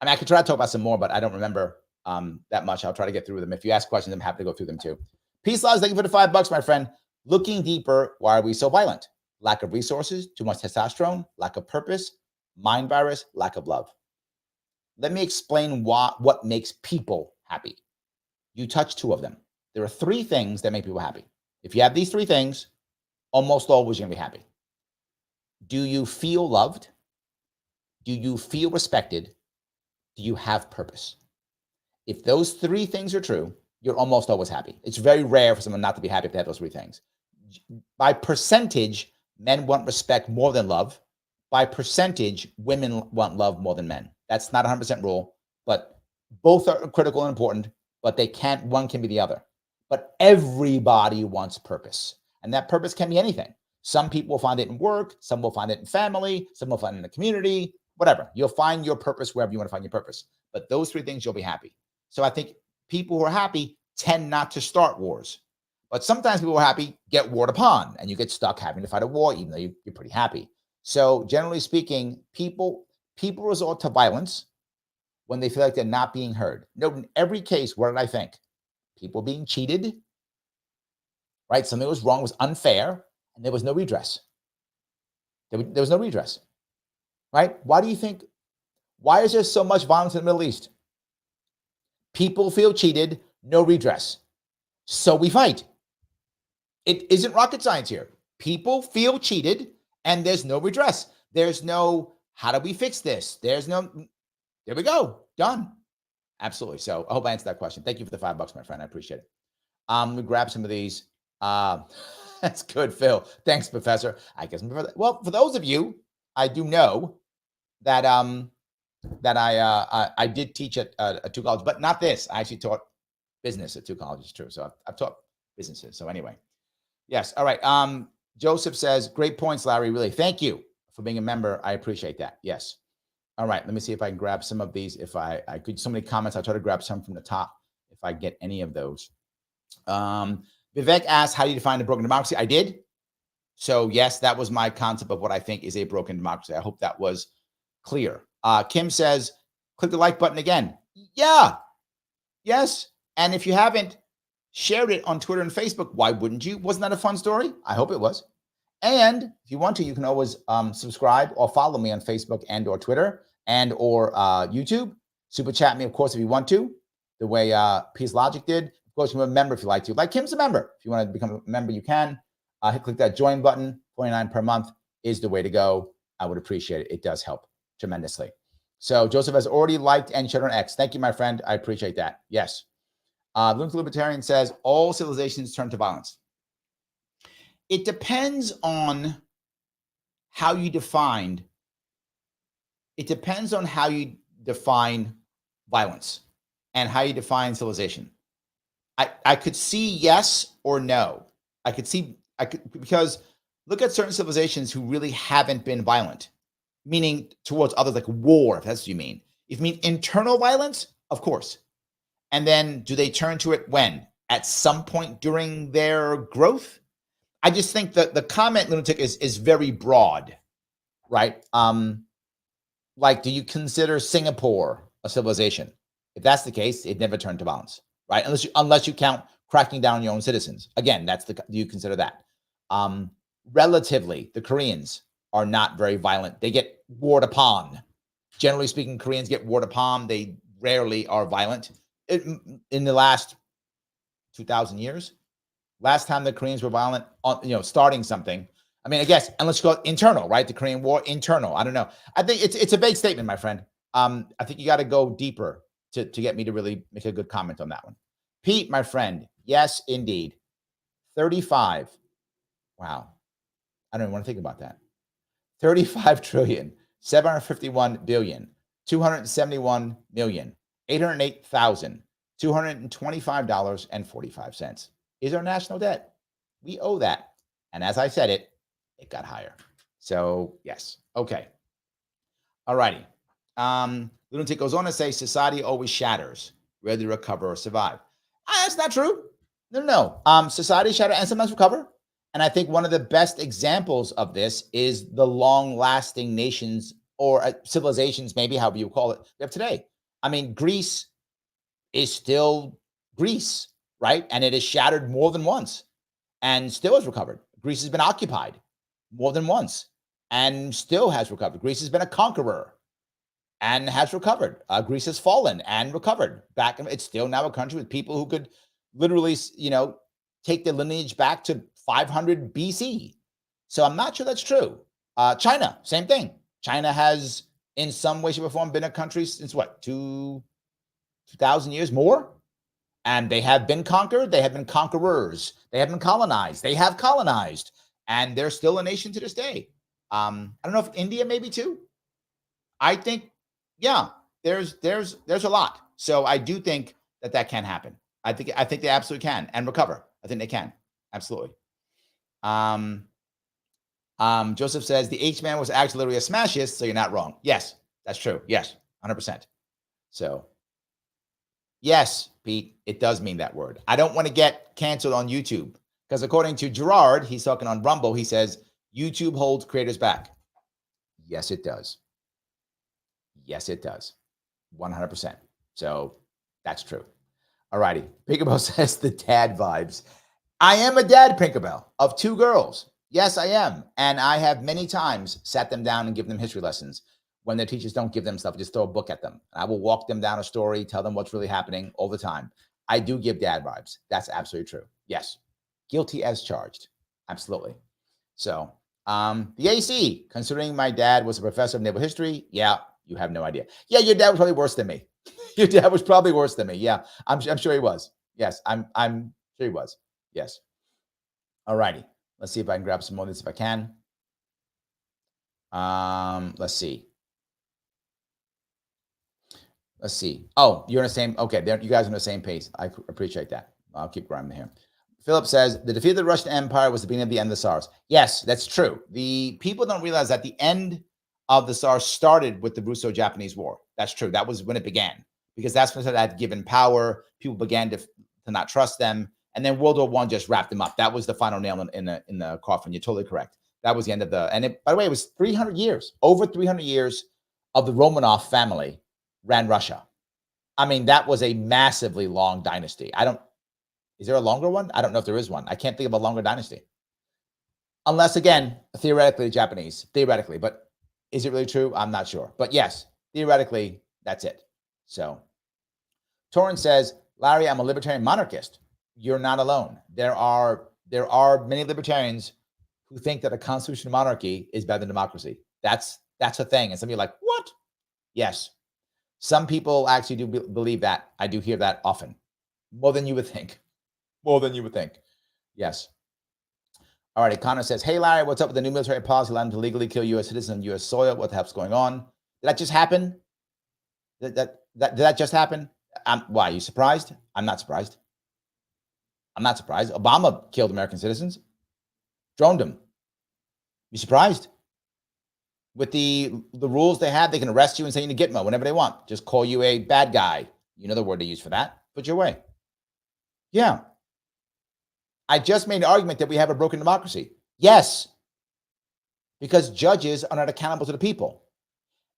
I mean, I could try to talk about some more, but I don't remember that much. I'll try to get through them. If you ask questions, I'm happy to go through them too. Peace, laws. Thank you for the $5, my friend. Looking deeper, why are we so violent? Lack of resources, too much testosterone, lack of purpose, mind virus, lack of love. Let me explain what makes people happy. You touch two of them. There are three things that make people happy. If you have these three things, almost always you're going to be happy. Do you feel loved? Do you feel respected? Do you have purpose? If those three things are true, you're almost always happy. It's very rare for someone not to be happy if they have those three things. By percentage, men want respect more than love. By percentage, women want love more than men. That's not a 100% rule, but both are critical and important, but one can be the other. But everybody wants purpose. And that purpose can be anything. Some people will find it in work. Some will find it in family. Some will find it in the community, whatever. You'll find your purpose wherever you want to find your purpose. But those three things, you'll be happy. So I think people who are happy tend not to start wars. But sometimes people who are happy get warred upon and you get stuck having to fight a war, even though you're pretty happy. So generally speaking, people resort to violence when they feel like they're not being heard. No, in every case, what did I think? people being cheated, right? Something was wrong, was unfair, and there was no redress. There was no redress, right? Why do you think, why is there so much violence in the Middle East? People feel cheated, no redress. So we fight. It isn't rocket science here. People feel cheated and there's no redress. There's no, how do we fix this? There's no, there we go. Done. Absolutely. So I hope I answered that question. Thank you for the $5, my friend. I appreciate it. Let me grab some of these. That's good, Phil. Thanks, Professor. I guess, well, for those of you, I do know that I did teach at 2 colleges, but not this. I actually taught business at 2 colleges too. So I've taught businesses. So anyway, yes. All right. Joseph says, great points, Larry. Really, thank you for being a member. I appreciate that. Yes. All right. Let me see if I can grab some of these. If I could, so many comments. I'll try to grab some from the top if I get any of those. Vivek asked, how do you define a broken democracy? I did. So yes, that was my concept of what I think is a broken democracy. I hope that was clear. Kim says, click the like button again. Yeah. Yes. And if you haven't shared it on Twitter and Facebook, why wouldn't you? Wasn't that a fun story? I hope it was. And if you want to, you can always subscribe or follow me on Facebook and or Twitter and or YouTube. Super chat me, of course, if you want to, the way Peace Logic did. Of course, you can be a member if you like to. Like Kim's a member. If you want to become a member, you can. Click that join button. $29 per month is the way to go. I would appreciate it. It does help tremendously. So Joseph has already liked and shared on X. Thank you, my friend. I appreciate that. Yes. Luke Libertarian says, all civilizations turn to violence. It depends on how you define. It depends on how you define violence and how you define civilization. I could see yes or no. Because look at certain civilizations who really haven't been violent, meaning towards others, like war, if that's what you mean. If you mean internal violence, of course. And then do they turn to it when? At some point during their growth? I just think that the comment, Lunatic, is very broad, right? Like, do you consider Singapore a civilization? If that's the case, it never turned to violence, right? Unless you count cracking down on your own citizens. Again, do you consider that? Relatively, the Koreans are not very violent. They get warred upon. Generally speaking, Koreans get warred upon. They rarely are violent. In the last 2,000 years, last time the Koreans were violent, starting something. I mean, I guess, unless you go internal, right? The Korean War, internal. I don't know. I think it's a vague statement, my friend. I think you got to go deeper to get me to really make a good comment on that one. Pete, my friend, yes, indeed. 35. Wow. I don't even want to think about that. 35 trillion, 751 billion, 271 million, 808,225.45 is our national debt. We owe that. And as I said it got higher. So yes. Okay. All righty. Lunatic goes on to say society always shatters, whether to recover or survive. That's not true. No. Society shatters and sometimes recover. And I think one of the best examples of this is the long-lasting nations or civilizations, maybe however you call it, we have today. I mean, Greece is still Greece, right? And it is shattered more than once and still has recovered. Greece has been occupied more than once and still has recovered. Greece has been a conqueror and has recovered. Greece has fallen and recovered. It's still now a country with people who could literally, take their lineage back to 500 BC. So I'm not sure that's true. China, same thing. China has, in some way, shape, or form, been a country since what, 2,000 years more? And they have been conquered. They have been conquerors. They have been colonized. They have colonized. And they're still a nation to this day. I don't know if India maybe too. I think, yeah, there's a lot. So I do think that can happen. I think they absolutely can and recover. I think they can. Absolutely. Joseph says the H-man was actually literally a smashist, so you're not wrong. Yes, that's true. Yes, 100%. So, yes, Pete, it does mean that word. I don't want to get canceled on YouTube because according to Gerard, he's talking on Rumble, he says YouTube holds creators back. Yes, it does. Yes, it does. 100%. So that's true. All righty. Pinkabell says the dad vibes. I am a dad, Pinkabell, of 2 girls. Yes, I am. And I have many times sat them down and given them history lessons when their teachers don't give them stuff, just throw a book at them. I will walk them down a story, tell them what's really happening all the time. I do give dad vibes. That's absolutely true. Yes. Guilty as charged. Absolutely. So the AC, considering my dad was a professor of naval history, yeah, you have no idea. Yeah, your dad was probably worse than me. Your dad was probably worse than me. Yeah, I'm sure he was. Yes, I'm sure he was. Yes. All righty. Let's see if I can grab some more of this if I can. Let's see. Let's see. Oh, you're in the same. Okay, you guys are on the same pace. I appreciate that. I'll keep grinding here. Philip says the defeat of the Russian Empire was the beginning of the end of the Tsars. Yes, that's true. The people don't realize that the end of the Tsars started with the Russo-Japanese War. That's true. That was when it began, because that's when they had given power. People began to not trust them, and then World War I just wrapped them up. That was the final nail in the coffin. You're totally correct. That was the end of the. And by the way, it was 300 years, over 300 years of the Romanov family ran Russia. I mean, that was a massively long dynasty. Is there a longer one? I don't know if there is one. I can't think of a longer dynasty. Unless, again, theoretically, the Japanese. Theoretically. But is it really true? I'm not sure. But yes, theoretically, that's it. So, Torrin says, Larry, I'm a libertarian monarchist. You're not alone. There are many libertarians who think that a constitutional monarchy is better than democracy. That's a thing. And some of you are like, what? Yes. Some people actually do believe that. I do hear that often. More than you would think. More than you would think. Yes. All right. Connor says, hey, Larry, what's up with the new military policy allowing to legally kill U.S. citizens on U.S. soil? What the hell's going on? Did that just happen? Did that just happen? Why? Are you surprised? I'm not surprised. I'm not surprised. Obama killed American citizens. Droned them. You surprised? With the rules they have, they can arrest you and send you to Gitmo whenever they want. Just call you a bad guy. You know the word they use for that. Put you away. Yeah. I just made an argument that we have a broken democracy. Yes. Because judges are not accountable to the people.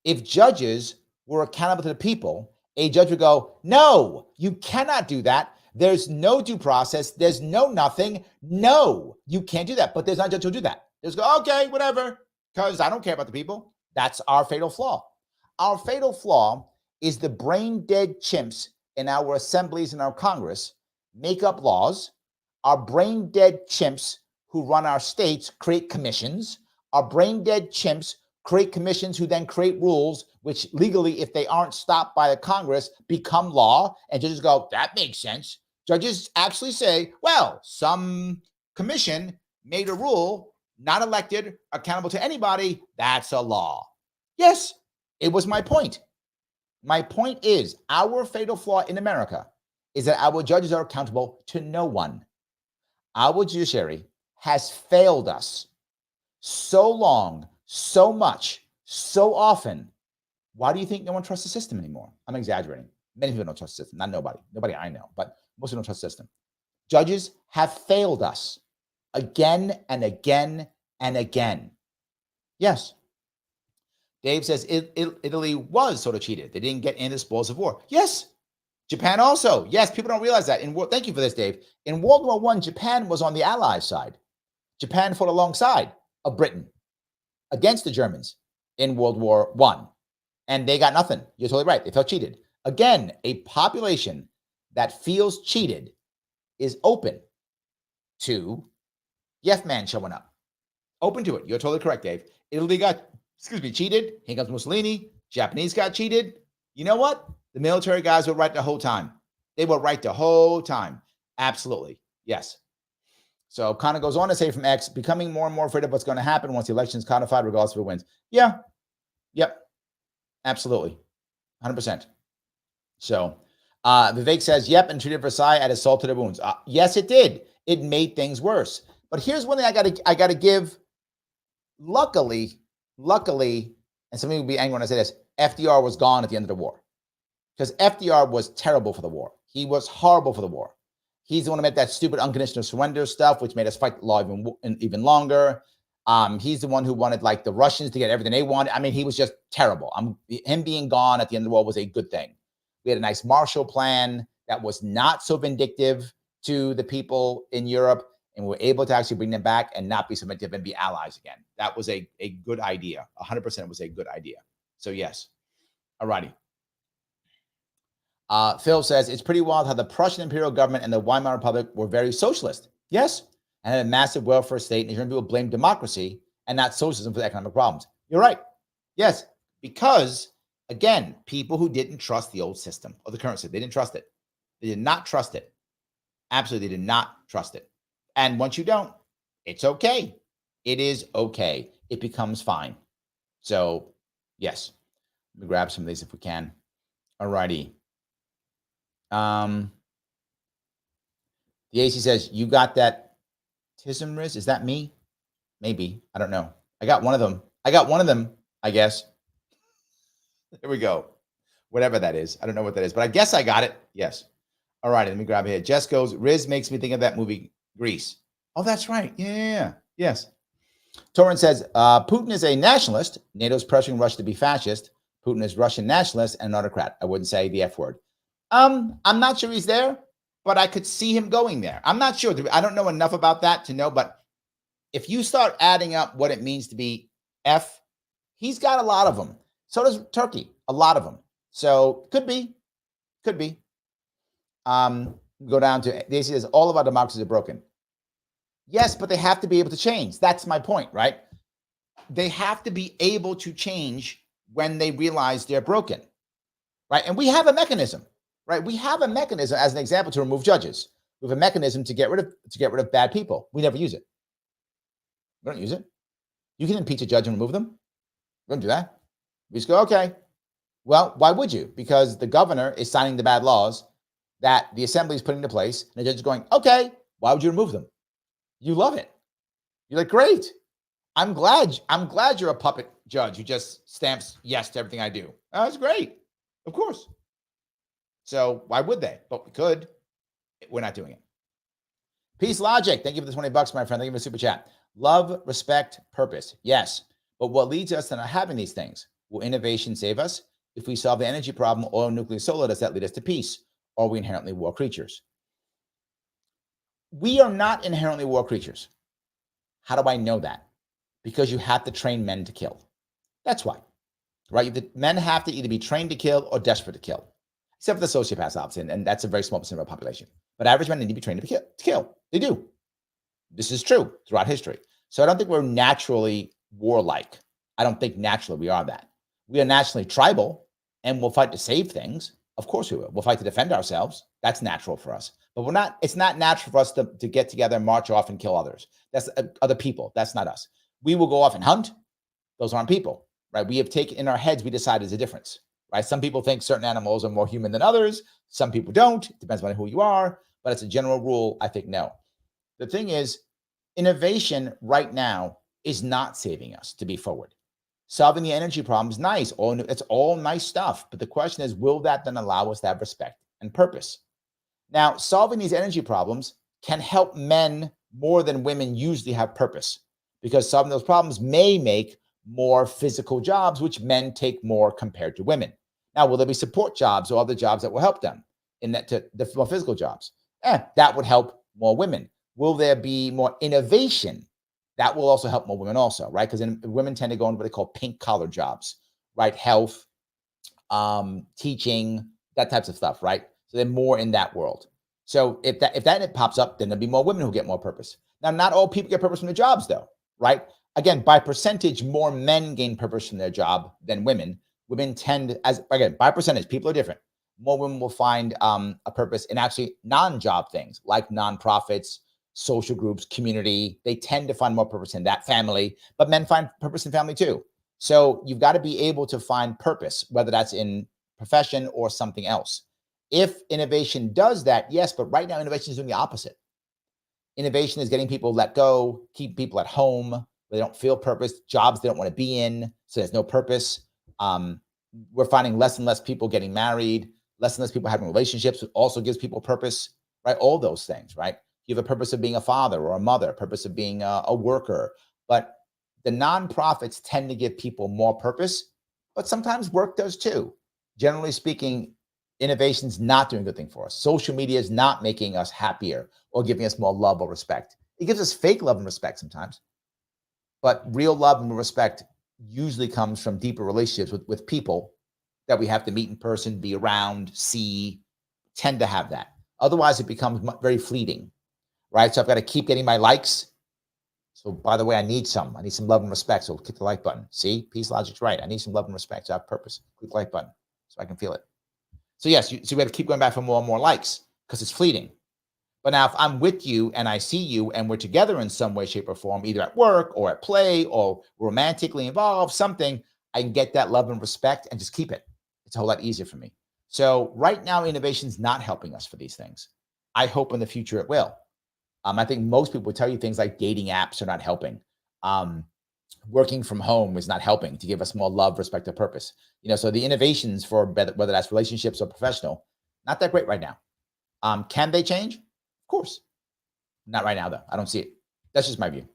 If judges were accountable to the people, a judge would go, no, you cannot do that. There's no due process. There's no nothing. No, you can't do that. But there's not a judge who'll do that. They'll just go, okay, whatever. Because I don't care about the people. That's our fatal flaw. Our fatal flaw is the brain dead chimps in our assemblies and our Congress make up laws. Our brain dead chimps who run our states create commissions. Our brain dead chimps create commissions who then create rules, which legally, if they aren't stopped by the Congress, become law. And judges go, that makes sense. Judges actually say, well, some commission made a rule, not elected, accountable to anybody. That's a law. Yes, it was my point. My point is our fatal flaw in America is that our judges are accountable to no one. Our judiciary has failed us so long, so much, so often. Why do you think no one trusts the system anymore? I'm exaggerating. Many people don't trust the system. Not nobody. Nobody I know, but most people don't trust the system. Judges have failed us again and again and again. Yes. Dave says Italy was sort of cheated. They didn't get in the spoils of war. Yes. Japan also. Yes, people don't realize that. Thank you for this, Dave. In World War I, Japan was on the Allies' side. Japan fought alongside of Britain against the Germans in World War I. And they got nothing. You're totally right. They felt cheated. Again, a population that feels cheated is open to Yes Man showing up. Open to it. You're totally correct, Dave. Italy got, cheated. Here comes Mussolini. Japanese got cheated. You know what? The military guys were right the whole time. They were right the whole time. Absolutely. Yes. So Connor goes on to say from X, becoming more and more afraid of what's going to happen once the election is codified, regardless of who wins. Yeah. Yep. Absolutely. 100%. So Vivek says, yep, and Treaty of Versailles added salt to the wounds. Yes, it did. It made things worse. But here's one thing I gotta give. Luckily, and some people will be angry when I say this, FDR was gone at the end of the war. Because FDR was terrible for the war. He was horrible for the war. He's the one who made that stupid unconditional surrender stuff, which made us fight the law even longer. He's the one who wanted like the Russians to get everything they wanted. I mean, he was just terrible. Him being gone at the end of the war was a good thing. We had a nice Marshall Plan. that was not so vindictive to the people in Europe, and we're able to actually bring them back and not be so vindictive and be allies again. That was a good idea. 100% was a good idea. So yes. All righty. Phil says, it's pretty wild how the Prussian imperial government and the Weimar Republic were very socialist. Yes. And had a massive welfare state. And German people blame democracy and not socialism for the economic problems. You're right. Yes. Because, again, people who didn't trust the old system or the current system, they didn't trust it. They did not trust it. Absolutely, they did not trust it. And once you don't, it's okay. It is okay. It becomes fine. So, yes. Let me grab some of these if we can. All righty. The AC says, you got that tism, Riz? Is that me? Maybe. I don't know. I got one of them, I guess. There we go. Whatever that is. I don't know what that is, but I guess I got it. Yes. All right. Let me grab it here. Jess goes, Riz makes me think of that movie, Grease. Oh, that's right. Yeah. Yes. Torrin says, Putin is a nationalist. NATO's pressuring Russia to be fascist. Putin is Russian nationalist and an autocrat. I wouldn't say the F word. I'm not sure he's there, but I could see him going there. I'm not sure. I don't know enough about that to know, but if you start adding up what it means to be F, he's got a lot of them. So does Turkey, a lot of them. So could be. Go down to, they says all of our democracies are broken. Yes, but they have to be able to change. That's my point, right? They have to be able to change when they realize they're broken, right? And we have a mechanism, right? We have a mechanism, as an example, to remove judges. We have a mechanism to get rid of bad people. We never use it. We don't use it. You can impeach a judge and remove them. We don't do that. We just go, okay. Well, why would you? Because the governor is signing the bad laws that the assembly is putting into place, and the judge is going, okay, why would you remove them? You love it. You're like, great. I'm glad you're a puppet judge who just stamps yes to everything I do. Oh, that's great. Of course. So why would they? But we could. We're not doing it. Peace Logic. Thank you for the $20, my friend. Thank you for the super chat. Love, respect, purpose. Yes. But what leads us to not having these things? Will innovation save us? If we solve the energy problem, oil, nuclear, solar, does that lead us to peace? Or are we inherently war creatures? We are not inherently war creatures. How do I know that? Because you have to train men to kill. That's why, right? Men have to either be trained to kill or desperate to kill, except for the sociopaths, obviously, and that's a very small percent of our population. But average men need to be trained to kill. They do. This is true throughout history. So I don't think we're naturally warlike. I don't think naturally we are that. We are naturally tribal, and we'll fight to save things. Of course we will. We'll fight to defend ourselves. That's natural for us. But we're not. It's not natural for us to get together, march off, and kill others. That's other people. That's not us. We will go off and hunt. Those aren't people, right? We have taken in our heads, we decide there's a difference, right? Some people think certain animals are more human than others. Some people don't. It depends on who you are. But as a general rule, I think no. The thing is, innovation right now is not saving us to be forward. Solving the energy problem is nice. It's all nice stuff. But the question is, will that then allow us to have respect and purpose? Now, solving these energy problems can help men more than women usually have purpose, because solving those problems may make more physical jobs, which men take more compared to women. Now, will there be support jobs or other jobs that will help them in that to the more physical jobs? That would help more women. Will there be more innovation? That will also help more women also, right? Because women tend to go into what they call pink collar jobs, right? Health, teaching, that types of stuff, right? So they're more in that world. So if that pops up, then there'll be more women who get more purpose. Now, not all people get purpose from their jobs, though, right? Again, by percentage, more men gain purpose from their job than women. Women tend, by percentage, people are different. More women will find a purpose in actually non-job things like nonprofits, social groups, community. They tend to find more purpose in that, family, but men find purpose in family too. So you've got to be able to find purpose, whether that's in profession or something else. If innovation does that, yes, but right now innovation is doing the opposite. Innovation is getting people let go, keep people at home. They don't feel purpose, jobs they don't want to be in, so there's no purpose. We're finding less and less people getting married, less and less people having relationships, which also gives people purpose, right? All those things, right? You have a purpose of being a father or a mother, a purpose of being a worker. But the nonprofits tend to give people more purpose, but sometimes work does too. Generally speaking, Innovation's not doing a good thing for us. Social media is not making us happier or giving us more love or respect. It gives us fake love and respect sometimes, but real love and respect usually comes from deeper relationships with people that we have to meet in person, be around, see, tend to have that. Otherwise, it becomes very fleeting, right? So I've got to keep getting my likes. So by the way, I need some love and respect. So click the like button. See, peace logic's right. I need some love and respect. So I have purpose. Click the like button so I can feel it. So yes, so we have to keep going back for more and more likes because it's fleeting. But now if I'm with you and I see you and we're together in some way, shape, or form, either at work or at play or romantically involved, something, I can get that love and respect and just keep it. It's a whole lot easier for me. So right now, innovation's not helping us for these things. I hope in the future it will. I think most people would tell you things like dating apps are not helping. Working from home is not helping to give us more love, respect, or purpose. So the innovations for whether that's relationships or professional, not that great right now. Can they change? Of course. Not right now, though. I don't see it. That's just my view.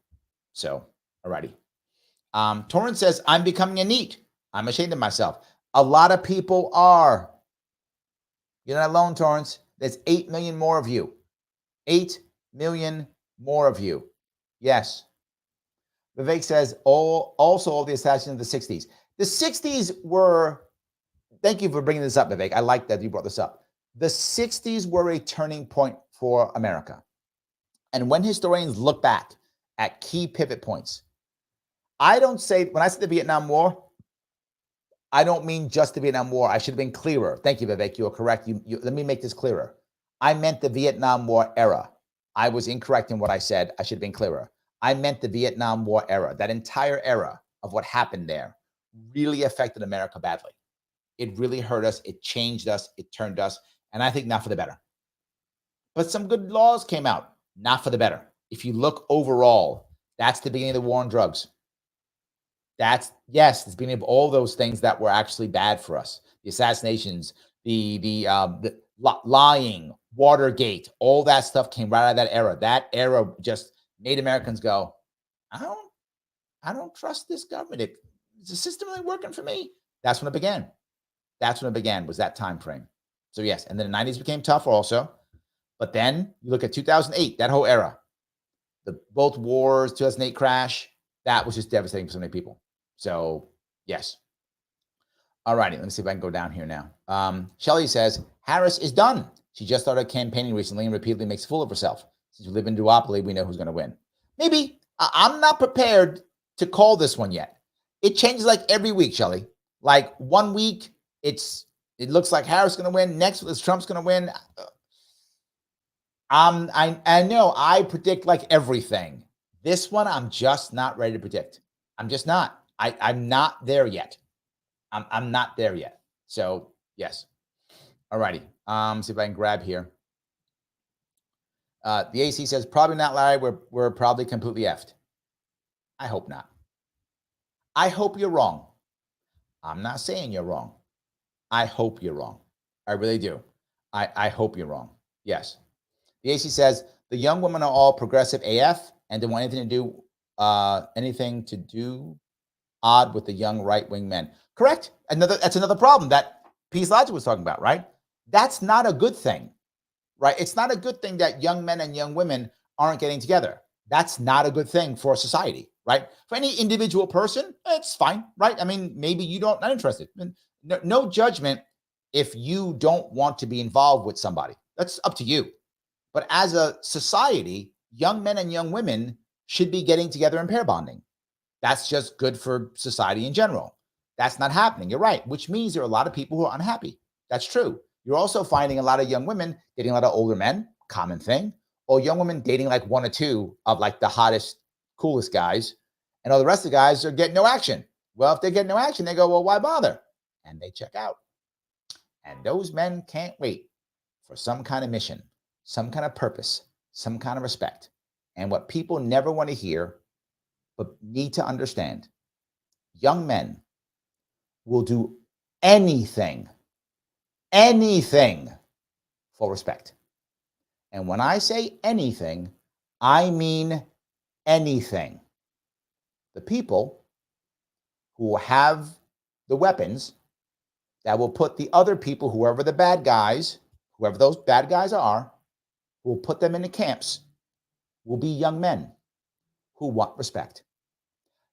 So, alrighty. Torrance says, I'm becoming a NEET. I'm ashamed of myself. A lot of people are. You're not alone, Torrance. There's 8 million more of you. 8 million more of you. Yes. Vivek says, also all the assassins of the 60s. The 60s were, thank you for bringing this up, Vivek. I like that you brought this up. The 60s were a turning point for America. And when historians look back at key pivot points, I don't say, when I say the Vietnam War, I don't mean just the Vietnam War. I should have been clearer. Thank you, Vivek. You are correct. Let me make this clearer. I meant the Vietnam War era. I was incorrect in what I said. I should have been clearer. I meant the Vietnam War era. That entire era of what happened there really affected America badly. It really hurt us. It changed us. It turned us. And I think not for the better. But some good laws came out, not for the better. If you look overall, that's the beginning of the war on drugs. That's, yes, it's the beginning of all those things that were actually bad for us. The assassinations, the lying, Watergate, all that stuff came right out of that era. That era just made Americans go, I don't trust this government. Is the system really working for me? That's when it began. Was that time frame. So yes, and then the 90s became tougher also. But then you look at 2008, that whole era, both wars, 2008 crash, that was just devastating for so many people. So yes. All righty, let me see if I can go down here now. Shelly says, Harris is done. She just started campaigning recently and repeatedly makes a fool of herself. Since we live in duopoly, we know who's going to win. Maybe. I'm not prepared to call this one yet. It changes like every week, Shelly. Like 1 week, it looks like Harris is going to win. Next, it's Trump's going to win. I know I predict like everything. This one, I'm just not ready to predict. I'm just not. I'm not there yet. I'm not there yet. So yes. All righty. See if I can grab here. The AC says, probably not, Larry. We're probably completely effed. I hope not. I hope you're wrong. I'm not saying you're wrong. I hope you're wrong. I really do. I hope you're wrong. Yes. The AC says, the young women are all progressive AF and don't want anything to do odd with the young right-wing men. Correct. That's another problem that Peace Logic was talking about, right? That's not a good thing, right? It's not a good thing that young men and young women aren't getting together. That's not a good thing for society, right? For any individual person, it's fine, right? I mean, maybe you not interested. No judgment if you don't want to be involved with somebody. That's up to you. But as a society, young men and young women should be getting together and pair bonding. That's just good for society in general. That's not happening. You're right, which means there are a lot of people who are unhappy. That's true. You're also finding a lot of young women dating a lot of older men, common thing, or young women dating like one or two of like the hottest, coolest guys, and all the rest of the guys are getting no action. Well, if they get no action, they go, well, why bother? And they check out. And those men can't wait for some kind of mission, some kind of purpose, some kind of respect. And what people never want to hear, but need to understand, young men will do anything for respect. And when I say anything, I mean anything. The people who have the weapons that will put the other people, whoever the bad guys, whoever those bad guys are, will put them into camps, will be young men who want respect.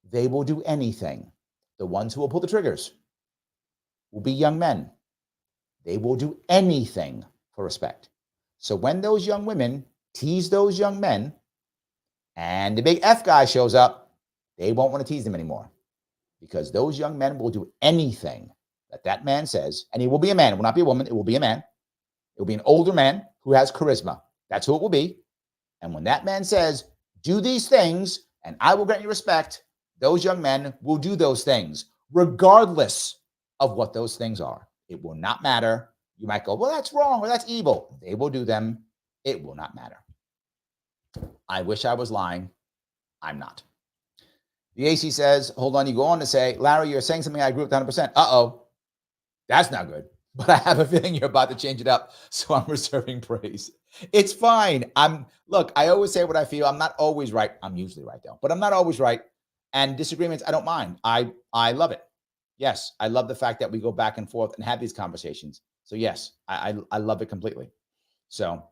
They will do anything. The ones who will pull the triggers will be young men. They will do anything for respect. So when those young women tease those young men and the big F guy shows up, they won't want to tease them anymore, because those young men will do anything that man says, and he will be a man. It will not be a woman. It will be a man. It will be an older man who has charisma. That's who it will be. And when that man says, do these things and I will grant you respect, those young men will do those things regardless of what those things are. It will not matter. You might go, well, that's wrong or that's evil. They will do them. It will not matter. I wish I was lying. I'm not. The AC says, hold on, you go on to say, Larry, you're saying something I agree with 100%. Uh-oh, that's not good. But I have a feeling you're about to change it up, so I'm reserving praise. It's fine. Look, I always say what I feel. I'm not always right. I'm usually right, though. But I'm not always right. And disagreements, I don't mind. I love it. Yes, I love the fact that we go back and forth and have these conversations. So yes, I love it completely. So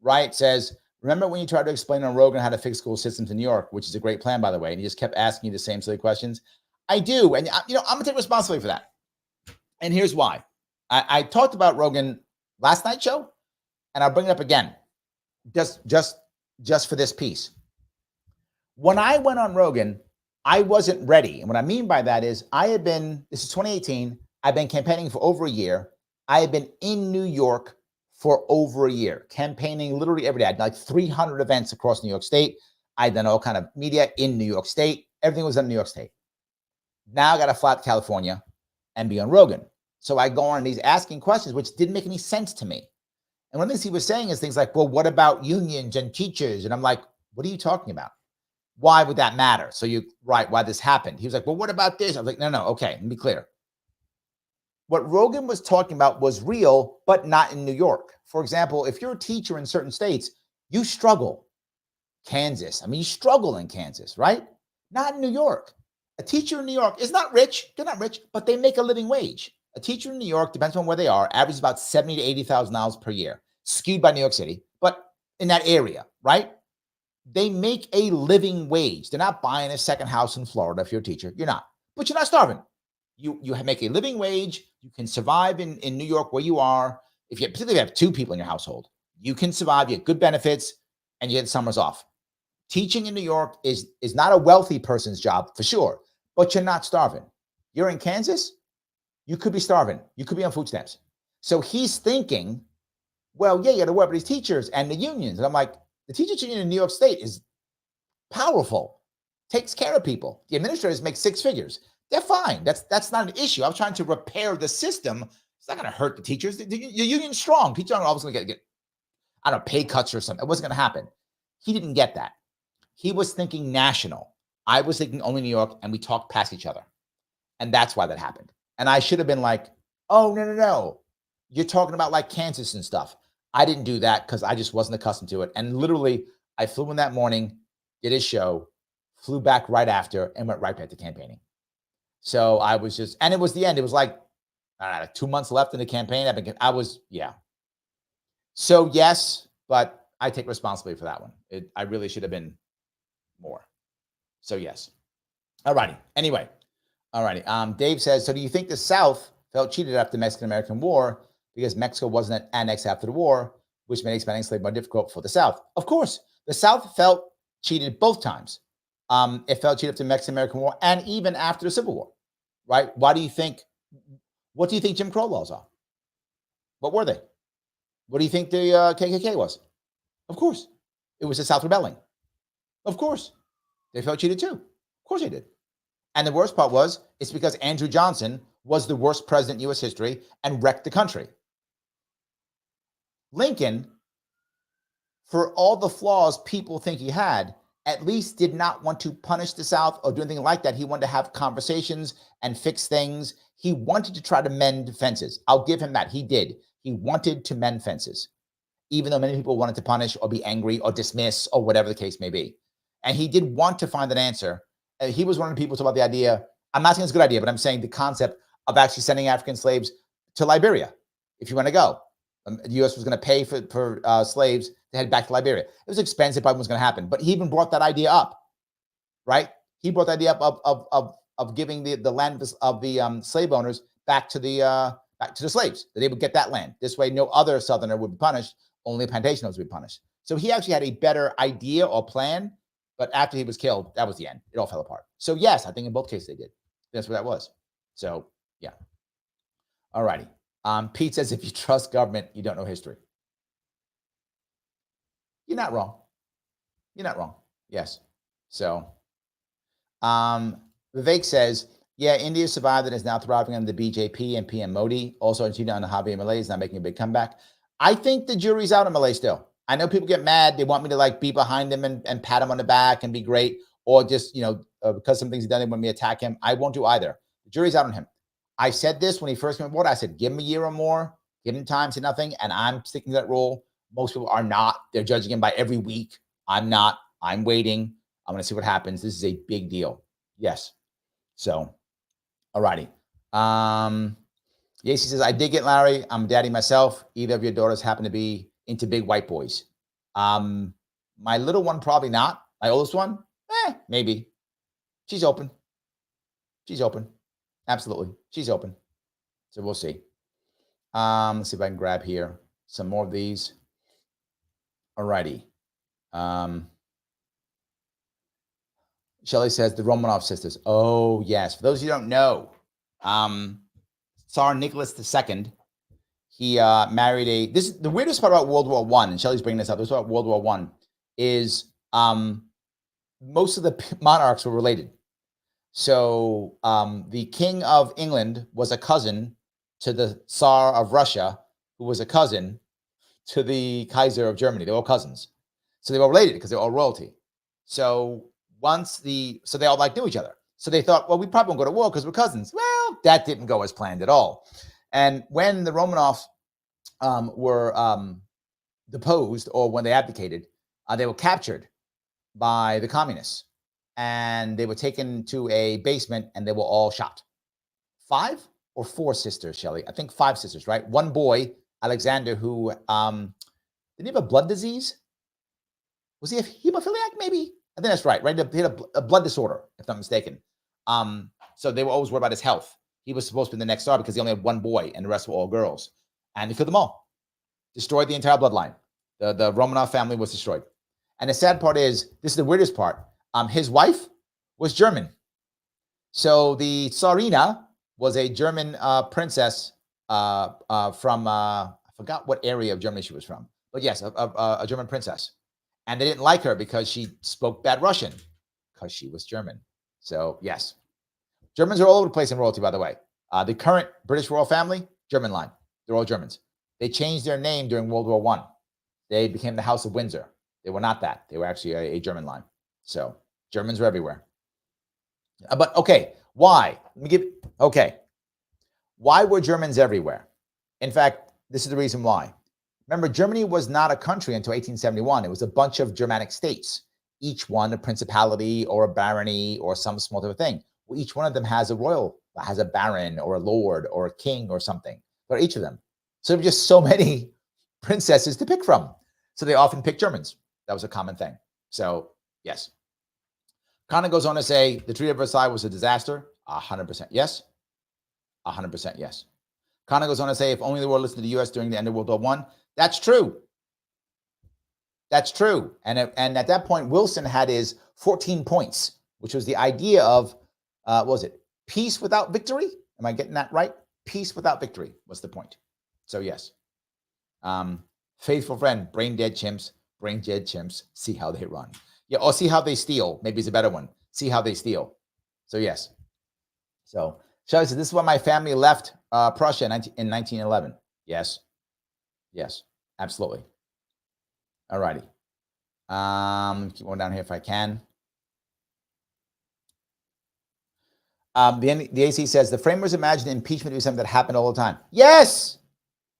Riot says, remember when you tried to explain on Rogan how to fix school systems in New York, which is a great plan, by the way, and he just kept asking you the same silly questions? I do. And, I'm going to take responsibility for that. And here's why. I talked about Rogan last night's show, and I'll bring it up again, just for this piece. When I went on Rogan, I wasn't ready. And what I mean by that is this is 2018, I've been campaigning for over a year. I had been in New York for over a year, campaigning literally every day. I had like 300 events across New York State. I'd done all kind of media in New York State. Everything was in New York State. Now I got to fly to California and be on Rogan. So I go on and he's asking questions which didn't make any sense to me. And one of the things he was saying is things like, well, what about unions and teachers? And I'm like, what are you talking about? Why would that matter? So why this happened? He was like, well, what about this? I was like, no, okay, let me be clear. What Rogan was talking about was real, but not in New York. For example, if you're a teacher in certain states, you struggle. Kansas, you struggle in Kansas, right? Not in New York. A teacher in New York is not rich. They're not rich, but they make a living wage. A teacher in New York, depends on where they are, averages about $70,000 to $80,000 per year, skewed by New York City, but in that area, right? They make a living wage. They're not buying a second house in Florida if you're a teacher. You're not, but you're not starving. You make a living wage. You can survive in New York where you are. Particularly if you have two people in your household, you can survive. You get good benefits, and you get summers off. Teaching in New York is not a wealthy person's job for sure, but you're not starving. You're in Kansas, you could be starving. You could be on food stamps. So he's thinking, well, yeah, you got to work with these teachers and the unions. And I'm like, the teachers union in New York State is powerful, takes care of people. The administrators make six figures. They're fine. That's not an issue. I was trying to repair the system. It's not going to hurt the teachers. The union's strong. Teachers aren't always going to get, I don't know, pay cuts or something. It wasn't going to happen. He didn't get that. He was thinking national. I was thinking only New York, and we talked past each other. And that's why that happened. And I should have been like, oh, no. You're talking about like Kansas and stuff. I didn't do that because I just wasn't accustomed to it. And literally, I flew in that morning, did his show, flew back right after, and went right back to campaigning. So I was just, and it was the end. It was like 2 months left in the campaign. Yeah. So yes, but I take responsibility for that one. I really should have been more. So yes. All righty. Anyway. All righty. Dave says, so do you think the South felt cheated after the Mexican-American War because Mexico wasn't annexed after the war, which made expanding slavery more difficult for the South? Of course. The South felt cheated both times. It felt cheated after the Mexican-American War and even after the Civil War, right? What do you think Jim Crow laws are? What were they? What do you think the KKK was? Of course. It was the South rebelling. Of course. They felt cheated too. Of course they did. And the worst part was, it's because Andrew Johnson was the worst president in U.S. history and wrecked the country. Lincoln, for all the flaws people think he had, at least did not want to punish the South or do anything like that. He wanted to have conversations and fix things. He wanted to try to mend fences. I'll give him that. He did. He wanted to mend fences, even though many people wanted to punish or be angry or dismiss or whatever the case may be. And he did want to find an answer. He was one of the people who talked about the idea. I'm not saying it's a good idea, but I'm saying the concept of actually sending African slaves to Liberia if you want to go. The U.S. was going to pay for slaves to head back to Liberia. It was expensive, probably was going to happen, but he even brought that idea up, right? He brought the idea up of giving the land of the slave owners back to the slaves, that they would get that land. This way, no other Southerner would be punished. Only plantation owners would be punished. So he actually had a better idea or plan, but after he was killed, that was the end. It all fell apart. So yes, I think in both cases they did. That's what that was. So yeah. All righty. Pete says, if you trust government, you don't know history. You're not wrong. You're not wrong. Yes. So Vivek says, yeah, India survived and is now thriving under the BJP and PM Modi. Also, Argentina under Javier Milei is now making a big comeback. I think the jury's out on Milei still. I know people get mad. They want me to like be behind him and pat him on the back and be great. Or just, because some things he's done, they want me to attack him. I won't do either. The jury's out on him. I said this when he first came on board. I said, give him a year or more. Give him time, say nothing. And I'm sticking to that rule. Most people are not. They're judging him by every week. I'm not. I'm waiting. I'm going to see what happens. This is a big deal. Yes. So, all righty. Yacy says, I dig it, Larry. I'm a daddy myself. Either of your daughters happen to be into big white boys. My little one, probably not. My oldest one, maybe. She's open. She's open. Absolutely. She's open. So we'll see. Let's see if I can grab here some more of these. All righty. Shelley says the Romanov sisters. Oh, yes. For those of you who don't know, Tsar Nicholas II, he married this is the weirdest part about World War I, and Shelley's bringing this up. This about World War I is most of the monarchs were related. So the King of England was a cousin to the Tsar of Russia, who was a cousin to the Kaiser of Germany. They're all cousins. So they were related because they're all royalty. So so they all like knew each other. So they thought, well, we probably won't go to war because we're cousins. Well, that didn't go as planned at all. And when the Romanovs were deposed, or when they abdicated, they were captured by the communists. And they were taken to a basement and they were all shot. 5 or 4 sisters, Shelley? I think 5 sisters, right? One boy, Alexander, who didn't he have a blood disease? Was he a hemophiliac, maybe? I think that's right? He had a blood disorder, if I'm not mistaken. So they were always worried about his health. He was supposed to be the next star because he only had one boy and the rest were all girls. And he killed them all. Destroyed the entire bloodline. The Romanov family was destroyed. And the sad part is, this is the weirdest part. His wife was German. So the Tsarina was a German princess from, I forgot what area of Germany she was from. But yes, a German princess. And they didn't like her because she spoke bad Russian because she was German. So yes, Germans are all over the place in royalty, by the way. The current British royal family, German line. They're all Germans. They changed their name during World War I. They became the House of Windsor. They were not that. They were actually a German line. So Germans are everywhere. But okay, why? Why were Germans everywhere? In fact, this is the reason why. Remember, Germany was not a country until 1871. It was a bunch of Germanic states, each one a principality or a barony or some small type of thing. Well, each one of them has a baron or a lord or a king or something for each of them. So there were just so many princesses to pick from. So they often picked Germans. That was a common thing. So yes. Connor goes on to say the Treaty of Versailles was a disaster. 100% yes. 100% yes. Connor goes on to say if only the world listened to the U.S. during the end of World War I. That's true. That's true. And at that point, Wilson had his 14 points, which was the idea of, what was it? Peace without victory? Am I getting that right? Peace without victory was the point. So yes. Faithful friend, brain dead chimps, see how they run. Yeah, or see how they steal. Maybe it's a better one. See how they steal. So yes. So Shelley said, this is why my family left Prussia in 1911. Yes. Yes, absolutely. All righty. Keep going down here if I can. The AC says, the framers imagined impeachment to be something that happened all the time. Yes.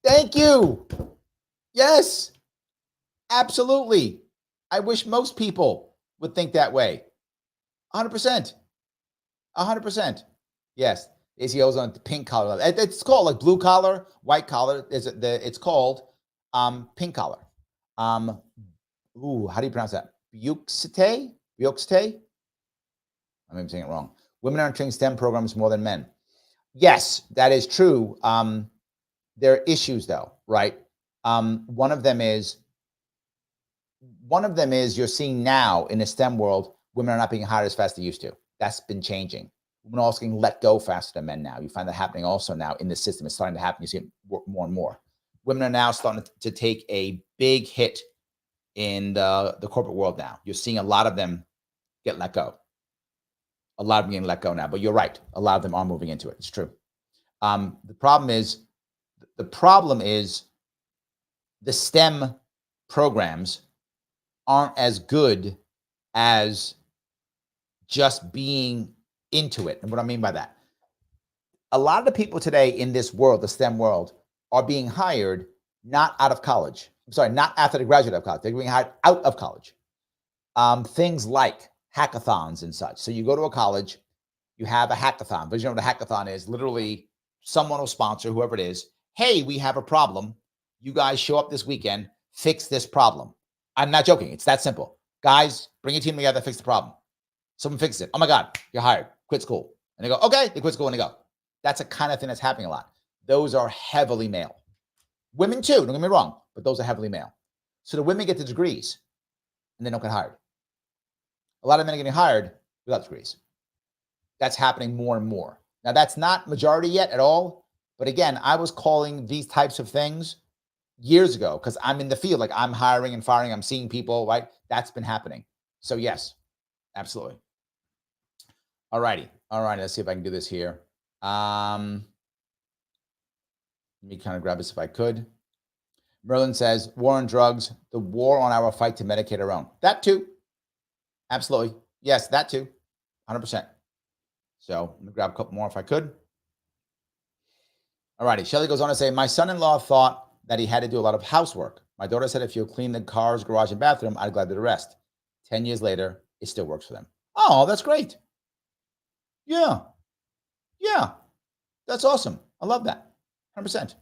Thank you. Yes. Absolutely. I wish most people would think that way. 100%. 100%. Yes. ACOs on the pink collar. It's called like blue collar, white collar. It's called pink collar. How do you pronounce that? Buxite? I may be saying it wrong. Women are entering STEM programs more than men. Yes, that is true. There are issues though, right? One of them is you're seeing now in the STEM world, women are not being hired as fast as they used to. That's been changing. Women are also getting let go faster than men now. You find that happening also now in the system. It's starting to happen. You see it more and more. Women are now starting to take a big hit in the corporate world now. You're seeing a lot of them get let go. A lot of them getting let go now. But you're right. A lot of them are moving into it. It's true. The problem is the STEM programs aren't as good as just being into it. And what I mean by that, a lot of the people today in this world, the STEM world, are being hired not out of college. I'm sorry, not after they graduate of college. They're being hired out of college. Things like hackathons and such. So you go to a college, you have a hackathon. But you know what a hackathon is? Literally, someone will sponsor, whoever it is. Hey, we have a problem. You guys show up this weekend, fix this problem. I'm not joking. It's that simple. Guys, bring a team together, fix the problem. Someone fixes it. Oh my God, you're hired. Quit school. And they go, okay, they quit school and they go. That's a kind of thing that's happening a lot. Those are heavily male. Women too, don't get me wrong, but those are heavily male. So the women get the degrees and they don't get hired. A lot of men are getting hired without degrees. That's happening more and more. Now, that's not majority yet at all. But again, I was calling these types of things years ago because I'm in the field. Like I'm hiring and firing. I'm seeing people, right? That's been happening. So yes, absolutely. All righty. Let's see if I can do this here. Let me kind of grab this if I could. Merlin says, war on drugs, the war on our fight to medicate our own. That too. Absolutely. Yes, that too. 100%. So let me grab a couple more if I could. All righty. Shelly goes on to say, my son-in-law thought that he had to do a lot of housework. My daughter said, if you'll clean the car's garage and bathroom, I'd gladly do the rest. 10 years later, it still works for them. Oh, that's great. Yeah. That's awesome. I love that. 100%.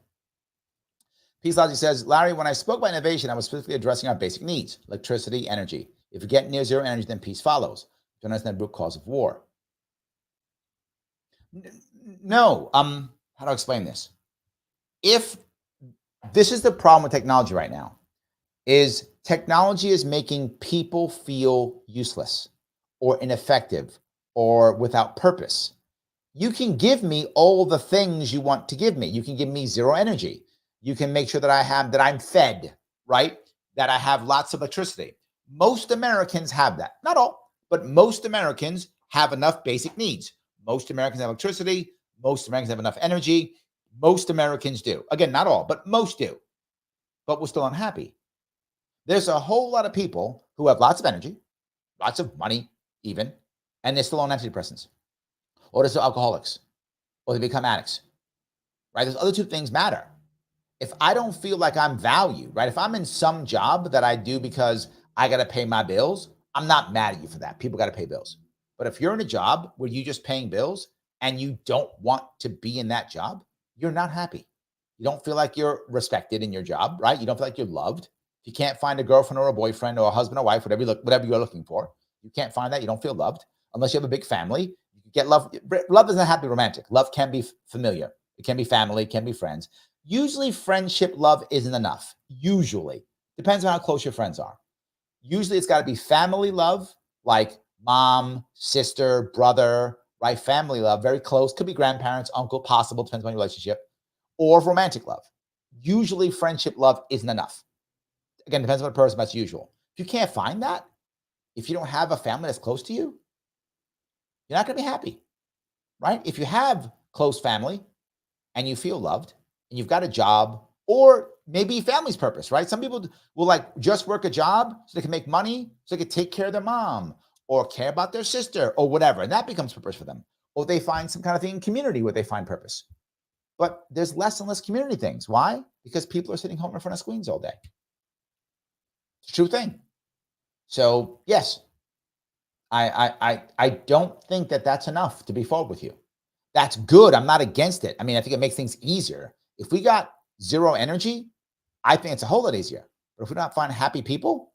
Peace Logic says, Larry, when I spoke about innovation, I was specifically addressing our basic needs, electricity, energy. If we get near zero energy, then peace follows. Don't understand the root cause of war. No. How do I explain this? If this is the problem with technology right now, is technology is making people feel useless or ineffective or without purpose. You can give me all the things you want to give me. You can give me zero energy. You can make sure that I'm fed, right? That I have lots of electricity. Most Americans have that. Not all, but most Americans have enough basic needs. Most Americans have electricity. Most Americans have enough energy. Most Americans do. Again, not all, but most do. But we're still unhappy. There's a whole lot of people who have lots of energy, lots of money even, and they're still on antidepressants. Or they're still alcoholics. Or they become addicts. Right? Those other two things matter. If I don't feel like I'm valued, right? If I'm in some job that I do because I got to pay my bills, I'm not mad at you for that. People got to pay bills. But if you're in a job where you're just paying bills and you don't want to be in that job, you're not happy. You don't feel like you're respected in your job, right? You don't feel like you're loved. If you can't find a girlfriend or a boyfriend or a husband or wife, whatever you're looking for, you can't find that. You don't feel loved unless you have a big family. You get love. Love doesn't have to be romantic. Love can be familiar. It can be family. It can be friends. Usually friendship love isn't enough. Usually. Depends on how close your friends are. Usually it's got to be family love, like mom, sister, brother, right? Family love, very close. Could be grandparents, uncle, possible, depends on your relationship. Or romantic love. Usually friendship love isn't enough. Again, depends on the person, but that's usual. If you can't find that, if you don't have a family that's close to you, you're not going to be happy, right? If you have close family and you feel loved and you've got a job, or maybe family's purpose, right? Some people will like just work a job so they can make money, so they can take care of their mom or care about their sister or whatever. And that becomes purpose for them. Or they find some kind of thing in community where they find purpose. But there's less and less community things. Why? Because people are sitting home in front of screens all day. It's a true thing. So yes, I don't think that that's enough to be forward with you. That's good. I'm not against it. I mean, I think it makes things easier. If we got zero energy, I think it's a whole lot easier. But if we don't find happy people,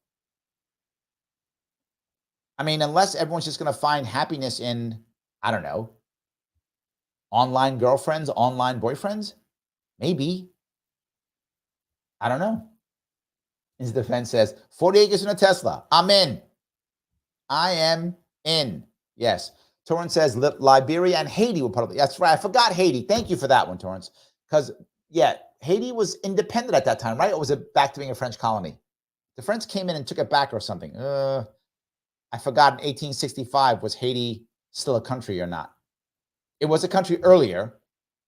I mean, unless everyone's just going to find happiness in, I don't know, online girlfriends, online boyfriends, maybe. I don't know. His defense says 40 acres in a Tesla. I'm in. I am in. Yes. Torrance says Liberia and Haiti were part of it. That's right. I forgot Haiti. Thank you for that one, Torrance. Because, yeah, Haiti was independent at that time, right? Or was it back to being a French colony? The French came in and took it back or something. I forgot in 1865, was Haiti still a country or not? It was a country earlier,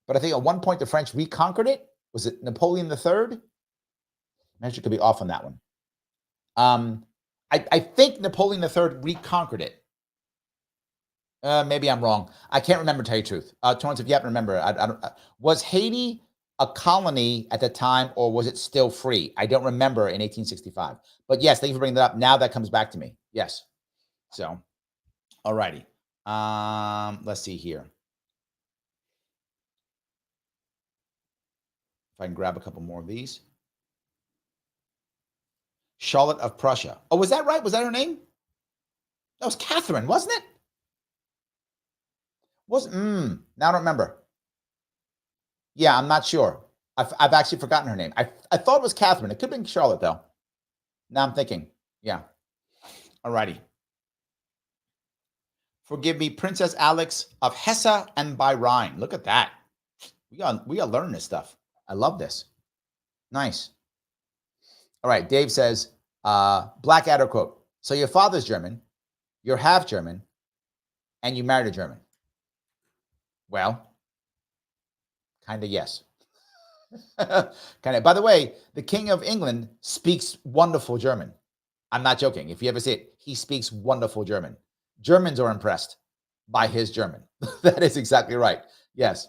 but I think at one point the French reconquered it. Was it Napoleon III? I actually could be off on that one. I think Napoleon III reconquered it. Maybe I'm wrong. I can't remember, to tell you the truth. Torrance, if you happen to remember, I don't. Was Haiti a colony at the time, or was it still free? I don't remember in 1865. But yes, thank you for bringing that up. Now that comes back to me. Yes. So, all righty. Let's see here. If I can grab a couple more of these. Charlotte of Prussia. Oh, was that right? Was that her name? That was Catherine, wasn't it? Now I don't remember. Yeah, I'm not sure. I've actually forgotten her name. I thought it was Catherine. It could have been Charlotte, though. Now I'm thinking. Yeah. All righty. Forgive me, Princess Alex of Hesse and by Rhine. Look at that. We are learning this stuff. I love this. Nice. All right. Dave says, Blackadder quote. So your father's German, you're half German, and you married a German. Well, kind of yes. Kind of. By the way, the King of England speaks wonderful German. I'm not joking. If you ever see it, he speaks wonderful German. Germans are impressed by his German. That is exactly right. Yes.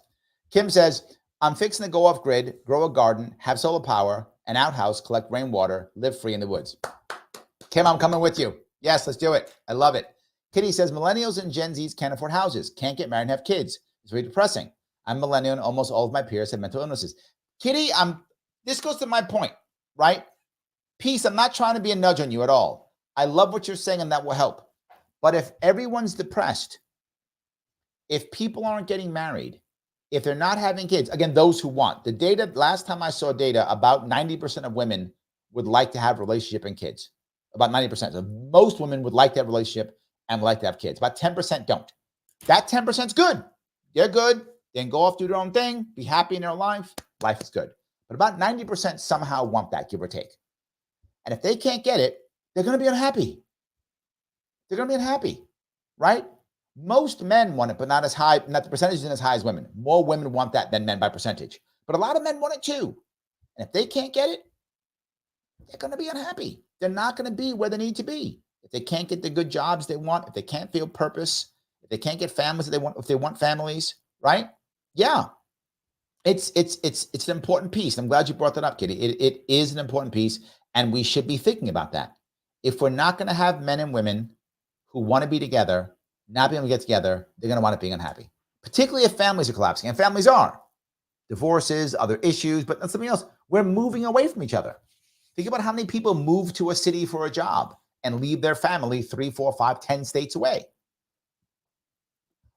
Kim says, I'm fixing to go off grid, grow a garden, have solar power, an outhouse, collect rainwater, live free in the woods. Kim, I'm coming with you. Yes, let's do it. I love it. Kitty says, millennials and Gen Zs can't afford houses, can't get married and have kids. It's very depressing. I'm millennial and almost all of my peers have mental illnesses. Kitty, this goes to my point, right? Peace, I'm not trying to be a nudge on you at all. I love what you're saying and that will help. But if everyone's depressed, if people aren't getting married, if they're not having kids, again, those who want, the data, last time I saw data, about 90% of women would like to have a relationship and kids. About 90%. So most women would like to have a relationship and would like to have kids. About 10% don't. That 10% is good. They're good. They can go off, do their own thing, be happy in their life. Life is good. But about 90% somehow want that, give or take. And if they can't get it, they're going to be unhappy. They're going to be unhappy, right? Most men want it, but not as high, not the percentage isn't as high as women. More women want that than men by percentage. But a lot of men want it too. And if they can't get it, they're going to be unhappy. They're not going to be where they need to be. If they can't get the good jobs they want, if they can't feel purpose, if they can't get families that they want, if they want families, right? Yeah. It's an important piece. I'm glad you brought that up, Kitty. It is an important piece, and we should be thinking about that. If we're not going to have men and women who want to be together, not being able to get together, they're going to wind up being unhappy, particularly if families are collapsing. And families are. Divorces, other issues, but that's something else. We're moving away from each other. Think about how many people move to a city for a job and leave their family 3, 4, 5, 10 states away.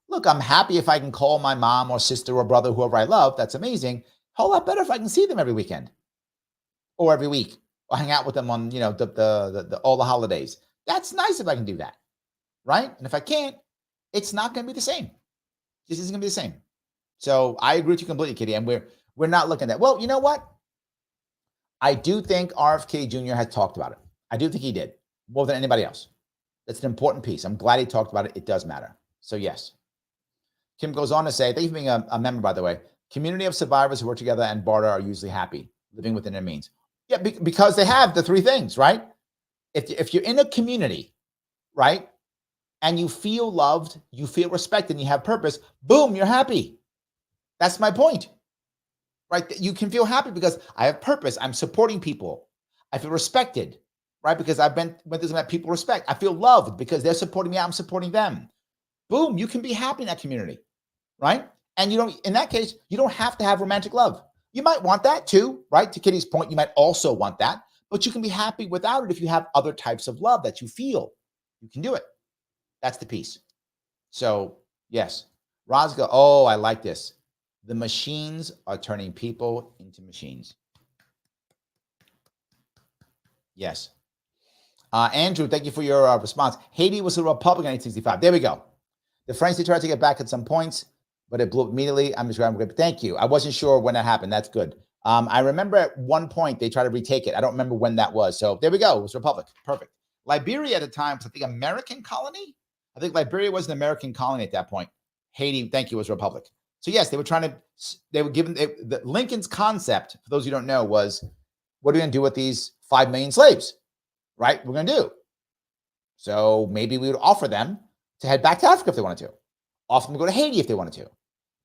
Look, I'm happy if I can call my mom or sister or brother, whoever I love. That's amazing. A whole lot better if I can see them every weekend or every week or hang out with them on, all the holidays. That's nice if I can do that, right? And if I can't, it's not going to be the same. This isn't going to be the same. So I agree with you completely, Kitty. And we're not looking at that. Well, you know what? I do think RFK Jr. has talked about it. I do think he did more than anybody else. That's an important piece. I'm glad he talked about it. It does matter. So yes. Kim goes on to say, thank you for being a member, by the way. Community of survivors who work together and barter are usually happy, living within their means. Yeah, because they have the three things, right? If you're in a community, right, and you feel loved, you feel respected, and you have purpose, boom, you're happy. That's my point, right? You can feel happy because I have purpose. I'm supporting people. I feel respected, right? Because I've been with this that people respect. I feel loved because they're supporting me. I'm supporting them. Boom, you can be happy in that community, right? And you don't, in that case, you don't have to have romantic love. You might want that too, right? To Kitty's point, you might also want that, but you can be happy without it if you have other types of love that you feel. You can do it. That's the piece. So, yes. Rosga, oh, I like this. The machines are turning people into machines. Yes. Andrew, thank you for your response. Haiti was a Republican in 1865. There we go. The French, they tried to get back at some points, but it blew up immediately. I'm just grabbing. Thank you. I wasn't sure when that happened. That's good. I remember at one point they tried to retake it. I don't remember when that was. So there we go. It was Republic. Perfect. Liberia at the time was, I think, American colony. I think Liberia was an American colony at that point. Haiti, thank you, was Republic. So yes, they were given the Lincoln's concept, for those who don't know, was what are we going to do with these 5 million slaves? Right? We're going to do. So maybe we would offer them to head back to Africa if they wanted to. Offer them to go to Haiti if they wanted to.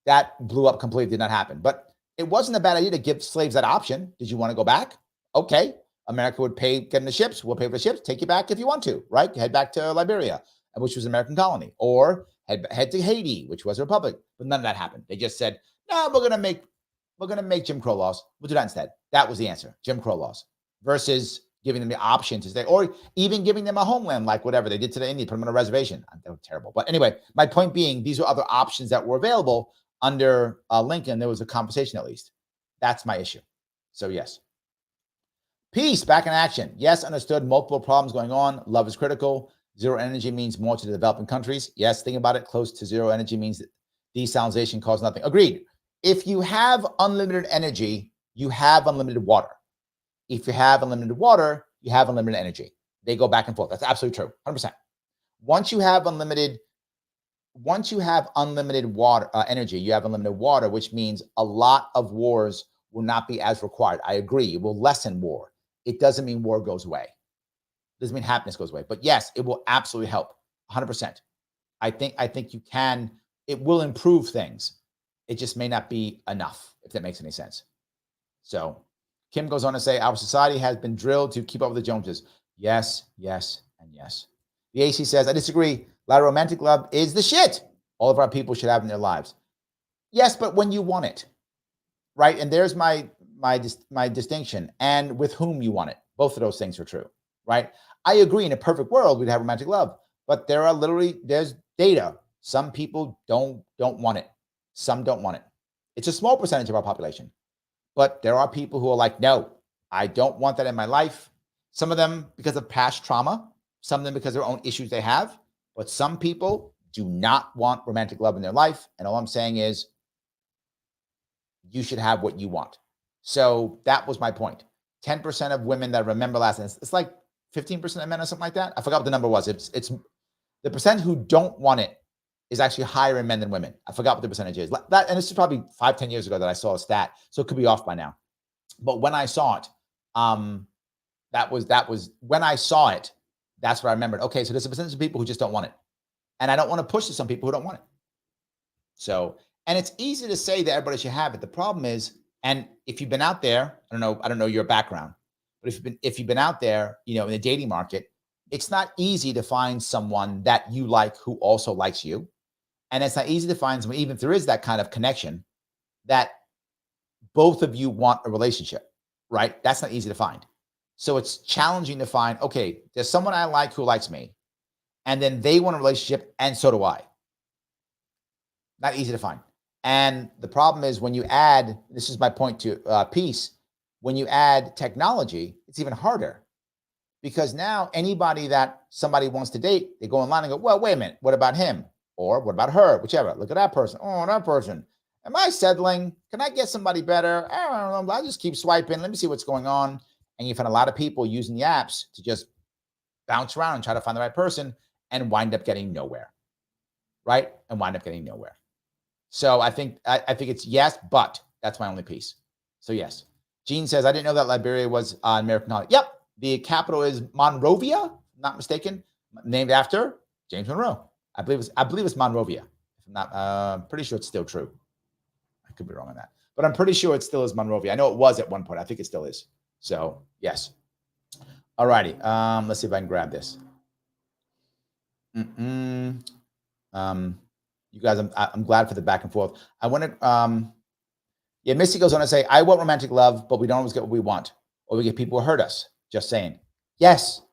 That blew up completely, did not happen. But it wasn't a bad idea to give slaves that option. Did you want to go back? Okay. America would pay getting the ships. We'll pay for the ships. Take you back if you want to, right? Head back to Liberia, which was an American colony. Or head to Haiti, which was a republic. But none of that happened. They just said, no, we're going to make Jim Crow laws. We'll do that instead. That was the answer. Jim Crow laws versus giving them the option to stay, or even giving them a homeland, like whatever they did to the Indians, put them on a reservation. That was terrible. But anyway, my point being, these were other options that were available under Lincoln. There was a conversation, at least. That's my issue. So yes. Peace, back in action. Yes, understood. Multiple problems going on. Love is critical. Zero energy means more to the developing countries. Yes, think about it. Close to zero energy means that desalinization causes nothing. Agreed. If you have unlimited energy, you have unlimited water. If you have unlimited water, you have unlimited energy. They go back and forth. That's absolutely true. 100%. Once you have unlimited water energy, you have unlimited water, which means a lot of wars will not be as required. I agree. It will lessen war. It doesn't mean war goes away. It doesn't mean happiness goes away. But yes, it will absolutely help. 100%. I think you can. It will improve things. It just may not be enough, if that makes any sense. So Kim goes on to say, our society has been drilled to keep up with the Joneses. Yes, yes, and yes. The AC says, I disagree. A lot of romantic love is the shit all of our people should have in their lives. Yes, but when you want it, right? And there's my distinction, and with whom you want it. Both of those things are true, right? I agree, in a perfect world, we'd have romantic love, but there's data. Some people don't want it. Some don't want it. It's a small percentage of our population. But there are people who are like, no, I don't want that in my life. Some of them because of past trauma, some of them because of their own issues they have. But some people do not want romantic love in their life. And all I'm saying is you should have what you want. So that was my point. 10% of women that remember last, and it's like 15% of men or something like that. I forgot what the number was. It's the percent who don't want it is actually higher in men than women. I forgot what the percentage is. That, and this is probably 5-10 years ago that I saw a stat, so it could be off by now. But when I saw it, that was when I saw it. That's what I remembered. Okay, so there's a percentage of people who just don't want it, and I don't want to push to some people who don't want it. So, and it's easy to say that everybody should have it. The problem is, and if you've been out there, I don't know your background, but if you've been out there, in the dating market, it's not easy to find someone that you like who also likes you. And it's not easy to find someone, even if there is that kind of connection, that both of you want a relationship, right? That's not easy to find. So it's challenging to find, okay, there's someone I like who likes me, and then they want a relationship, and so do I. Not easy to find. And the problem is when you add, this is my point to peace, when you add technology, it's even harder. Because now anybody that somebody wants to date, they go online and go, well, wait a minute, what about him? Or what about her? Whichever. Look at that person. Oh, that person. Am I settling? Can I get somebody better? I don't know. I just keep swiping. Let me see what's going on. And you find a lot of people using the apps to just bounce around and try to find the right person and wind up getting nowhere. Right? And wind up getting nowhere. So I think it's yes, but that's my only piece. So yes. Gene says, I didn't know that Liberia was an American colony. Yep. The capital is Monrovia, not mistaken, named after James Monroe. I believe it's Monrovia. If I'm not, pretty sure it's still true. I could be wrong on that, but I'm pretty sure it still is Monrovia. I know it was at one point. I think it still is. So yes. All righty. Let's see if I can grab this. You guys, I'm glad for the back and forth. I want to, yeah, Missy goes on to say, I want romantic love, but we don't always get what we want, or we get people who hurt us. Just saying. Yes,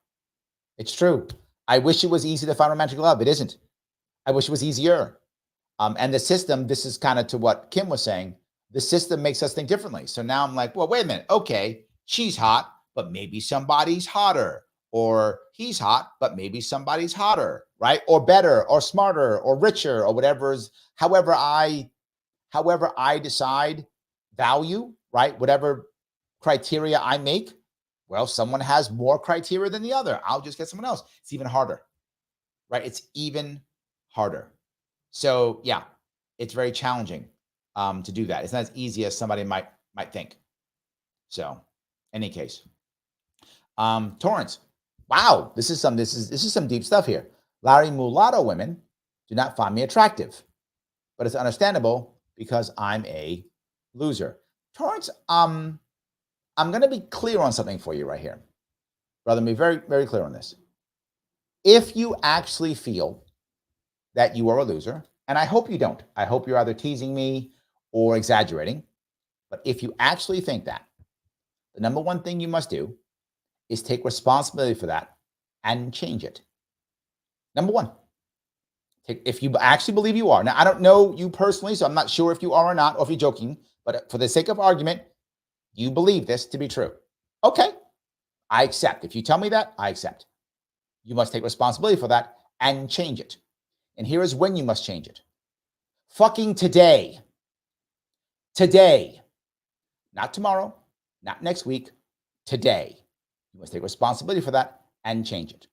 it's true. I wish it was easy to find romantic love. It isn't. I wish it was easier. And the system, this is kind of to what Kim was saying, the system makes us think differently. So now I'm like, well, wait a minute. Okay, she's hot, but maybe somebody's hotter. Or he's hot, but maybe somebody's hotter, right? Or better, or smarter, or richer, or whatever is, however I decide value, right? Whatever criteria I make, well, someone has more criteria than the other. I'll just get someone else. It's even harder, right? It's even harder. So yeah, it's very challenging to do that. It's not as easy as somebody might think. So, in any case, Torrance. Wow, this is some deep stuff here. Larry, mulatto women do not find me attractive, but it's understandable because I'm a loser. Torrance, I'm going to be clear on something for you right here, brother. Be very, very clear on this. If you actually feel that you are a loser, and I hope you don't. I hope you're either teasing me or exaggerating. But if you actually think that, the number one thing you must do is take responsibility for that and change it. Number one, if you actually believe you are. Now, I don't know you personally, so I'm not sure if you are or not, or if you're joking. But for the sake of argument, you believe this to be true. Okay, I accept. If you tell me that, I accept. You must take responsibility for that and change it. And here is when you must change it. Fucking today. Today. Not tomorrow, not next week, today. You must take responsibility for that and change it.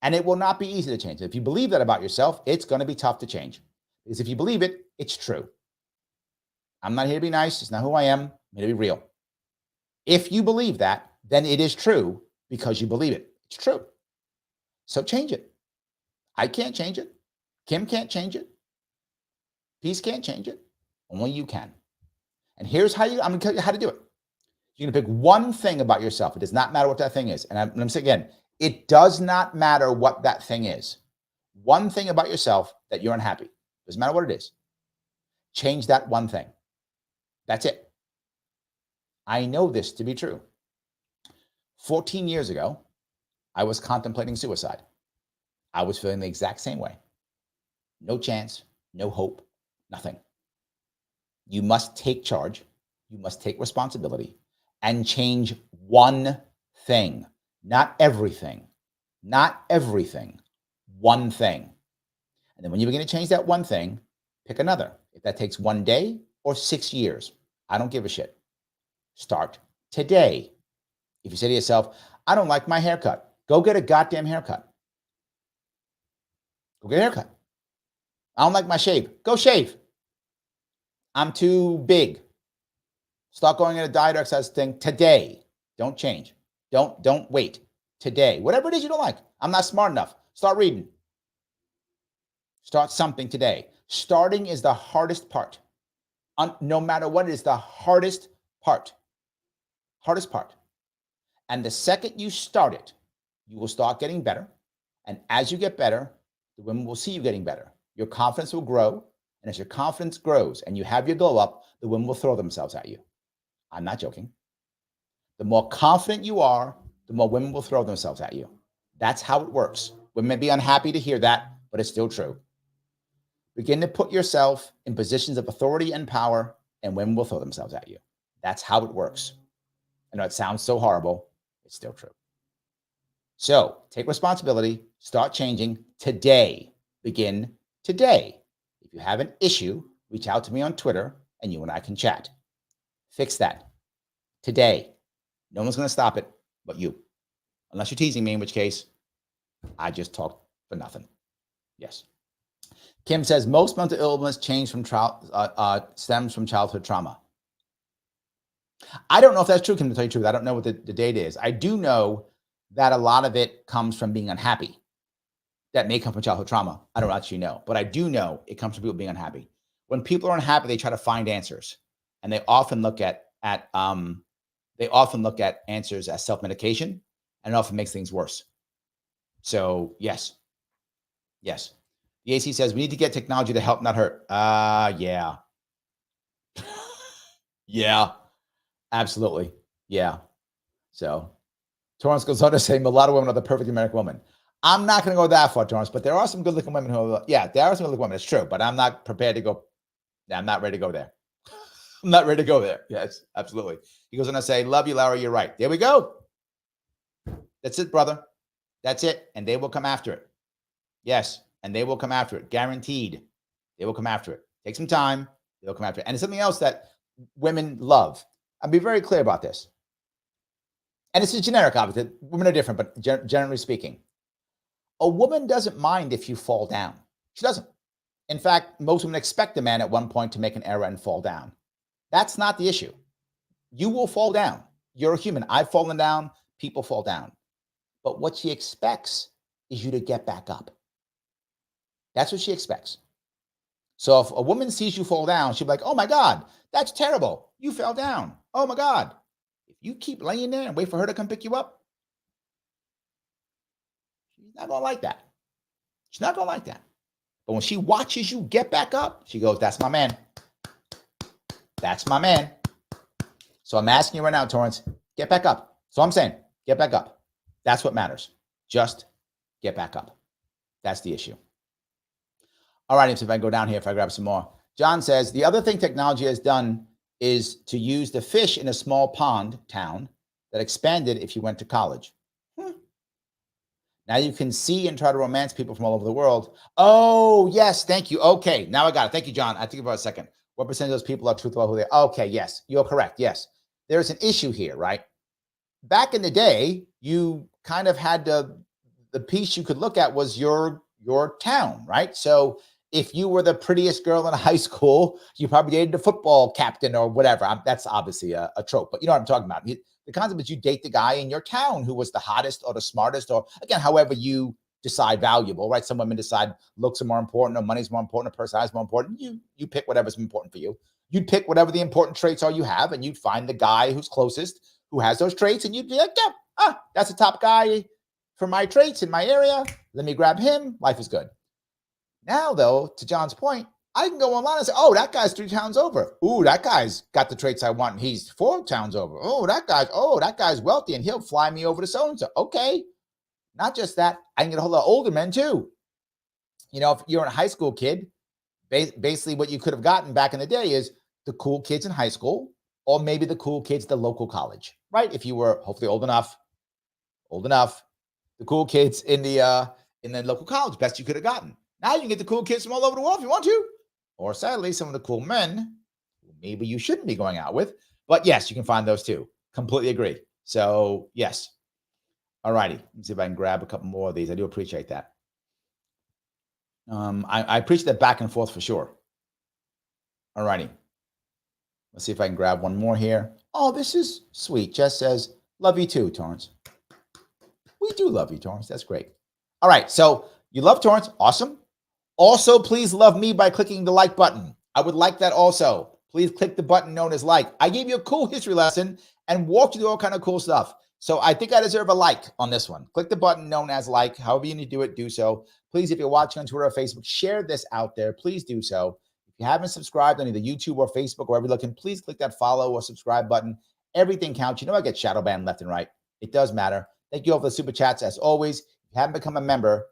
And it will not be easy to change. If you believe that about yourself, it's going to be tough to change. Because if you believe it, it's true. I'm not here to be nice. It's not who I am. I'm here to be real. If you believe that, then it is true because you believe it. It's true. So change it. I can't change it. Kim can't change it. Peace can't change it. Only you can. And here's how I'm going to tell you how to do it. You're going to pick one thing about yourself. It does not matter what that thing is. And I'm saying again, it does not matter what that thing is. One thing about yourself that you're unhappy. Doesn't matter what it is. Change that one thing. That's it. I know this to be true. 14 years ago, I was contemplating suicide. I was feeling the exact same way. No chance, no hope, nothing. You must take charge. You must take responsibility and change one thing, not everything, not everything, one thing. And then when you begin to change that one thing, pick another. If that takes 1 day or 6 years, I don't give a shit. Start today. If you say to yourself, I don't like my haircut, go get a goddamn haircut. Go get a haircut. I don't like my shave, go shave. I'm too big. Start going in a diet or exercise thing today. Don't change. Don't wait. Today. Whatever it is you don't like. I'm not smart enough. Start reading. Start something today. Starting is the hardest part. No matter what, it is the hardest part. Hardest part. And the second you start it, you will start getting better. And as you get better, the women will see you getting better. Your confidence will grow. And as your confidence grows and you have your glow up, the women will throw themselves at you. I'm not joking. The more confident you are, the more women will throw themselves at you. That's how it works. Women may be unhappy to hear that, but it's still true. Begin to put yourself in positions of authority and power, and women will throw themselves at you. That's how it works. I know it sounds so horrible. It's still true. So take responsibility. Start changing today. Begin today. If you have an issue, reach out to me on Twitter, and you and I can chat. Fix that today. No one's going to stop it but you. Unless you're teasing me, in which case, I just talk for nothing. Yes. Kim says, most mental illness stems from childhood trauma. I don't know if that's true, Kim, to tell you the truth. I don't know what the data is. I do know that a lot of it comes from being unhappy. That may come from childhood trauma. I don't actually know. But I do know it comes from people being unhappy. When people are unhappy, they try to find answers. And they often look at answers as self-medication, and it often makes things worse. So yes. The AC says we need to get technology to help, not hurt. Yeah. Yeah, absolutely. Yeah. So Torrance goes on to say a lot of women are the perfect American woman. I'm not going to go that far, Torrance, but there are some good looking women who are, yeah, there are some good looking women. It's true, but I'm not prepared to go. Yeah, I'm not ready to go there. I'm not ready to go there. Yes, absolutely. He goes on to say, love you, Larry. You're right. There we go. That's it, brother. That's it. And they will come after it. Yes. And they will come after it. Guaranteed. They will come after it. Take some time. They'll come after it. And it's something else that women love. I'll be very clear about this. And this is generic, obviously. Women are different, but generally speaking, a woman doesn't mind if you fall down. She doesn't. In fact, most women expect a man at one point to make an error and fall down. That's not the issue. You will fall down. You're a human. I've fallen down. People fall down. But what she expects is you to get back up. That's what she expects. So if a woman sees you fall down, she'll be like, oh my God, that's terrible. You fell down. Oh my God. If you keep laying there and wait for her to come pick you up, she's not going to like that. She's not going to like that. But when she watches you get back up, she goes, that's my man. That's my man. So I'm asking you right now, Torrance, get back up. So I'm saying, get back up. That's what matters. Just get back up. That's the issue. All right, so if I go down here, if I grab some more. John says, the other thing technology has done is to use the fish in a small pond town that expanded if you went to college. Now you can see and try to romance people from all over the world. Oh, yes, thank you. Okay, now I got it. Thank you, John. I think about a second. What percentage of those people are truthful about who they are? Okay, yes, you're correct. Yes, there's an issue here, right? Back in the day, you kind of had the piece you could look at was your town, right? So if you were the prettiest girl in high school, you probably dated the football captain or whatever. That's obviously a trope, but you know what I'm talking about. The concept is you date the guy in your town who was the hottest or the smartest, or again, however you decide valuable, right? Some women decide looks are more important, or money's more important, or personality is more important. You pick whatever's important for you. You'd pick whatever the important traits are you have, and you'd find the guy who's closest, who has those traits, and you'd be like, yeah, that's the top guy for my traits in my area. Let me grab him. Life is good. Now, though, to John's point, I can go online and say, oh, that guy's 3 towns over. Ooh, that guy's got the traits I want, and he's 4 towns over. Oh, that guy's wealthy, and he'll fly me over to so-and-so. Okay. Not just that, I can get a whole lot of older men, too. You know, if you're a high school kid, basically what you could have gotten back in the day is the cool kids in high school, or maybe the cool kids at the local college, right? If you were hopefully old enough, the cool kids in the local college, best you could have gotten. Now you can get the cool kids from all over the world if you want to. Or sadly, some of the cool men who maybe you shouldn't be going out with. But yes, you can find those too. Completely agree. So yes. All righty. Let's see if I can grab a couple more of these. I do appreciate that. I appreciate that back and forth for sure. All righty. Let's see if I can grab one more here. Oh, this is sweet. Jess says, love you too, Torrance. We do love you, Torrance. That's great. All right. So you love Torrance. Awesome. Also, please love me by clicking the like button. I would like that also. Please click the button known as like. I gave you a cool history lesson and walked you through all kind of cool stuff. So I think I deserve a like on this one. Click the button known as like. However you need to do it, do so. Please, if you're watching on Twitter or Facebook, share this out there. Please do so. If you haven't subscribed on either YouTube or Facebook, wherever you're looking, please click that follow or subscribe button. Everything counts. You know I get shadow banned left and right. It does matter. Thank you all for the super chats. As always, if you haven't become a member,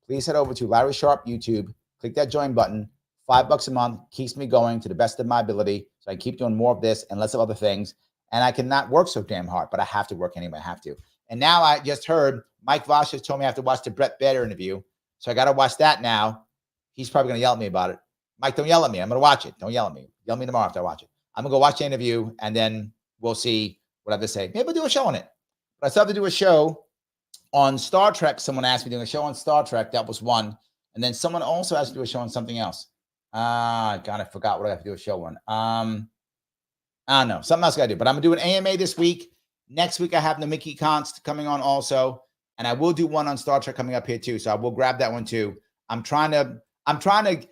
please head over to Larry Sharpe YouTube. Click that join button. $5 a month keeps me going to the best of my ability. So I keep doing more of this and less of other things. And I cannot work so damn hard, but I have to work anyway. I have to. And now I just heard Mike Vosh has told me I have to watch the Brett Bader interview. So I got to watch that now. He's probably going to yell at me about it. Mike, don't yell at me. I'm going to watch it. Don't yell at me. Yell at me tomorrow after I watch it. I'm going to go watch the interview, and then we'll see what I have to say. Maybe we'll do a show on it. But I still have to do a show on Star Trek. Someone asked me to do a show on Star Trek. That was one. And then someone also has to do a show on something else. God, I forgot what I have to do a show on. I don't know. Something else I got to do. But I'm going to do an AMA this week. Next week, I have the Mickey Const coming on also. And I will do one on Star Trek coming up here too. So I will grab that one too. I'm trying to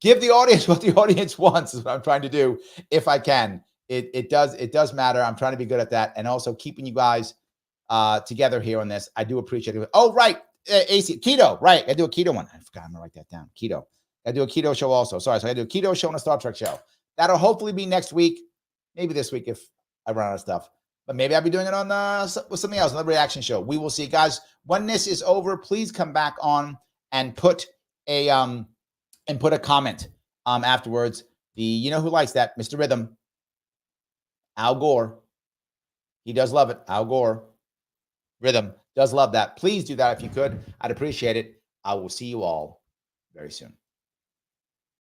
give the audience what the audience wants is what I'm trying to do if I can. It does matter. I'm trying to be good at that. And also keeping you guys together here on this. I do appreciate it. Oh, right. AC keto, right? I do a keto one. I forgot. I'm gonna write that down. Keto. I do a keto show also. Sorry, so I do a keto show and a Star Trek show. That'll hopefully be next week, maybe this week if I run out of stuff. But maybe I'll be doing it on with something else, another reaction show. We will see, guys. When this is over, please come back on and put a comment afterwards. You know who likes that, Mr. Rhythm, Al Gore. He does love it. Al Gore, Rhythm does love that. Please do that if you could. I'd appreciate it. I will see you all very soon.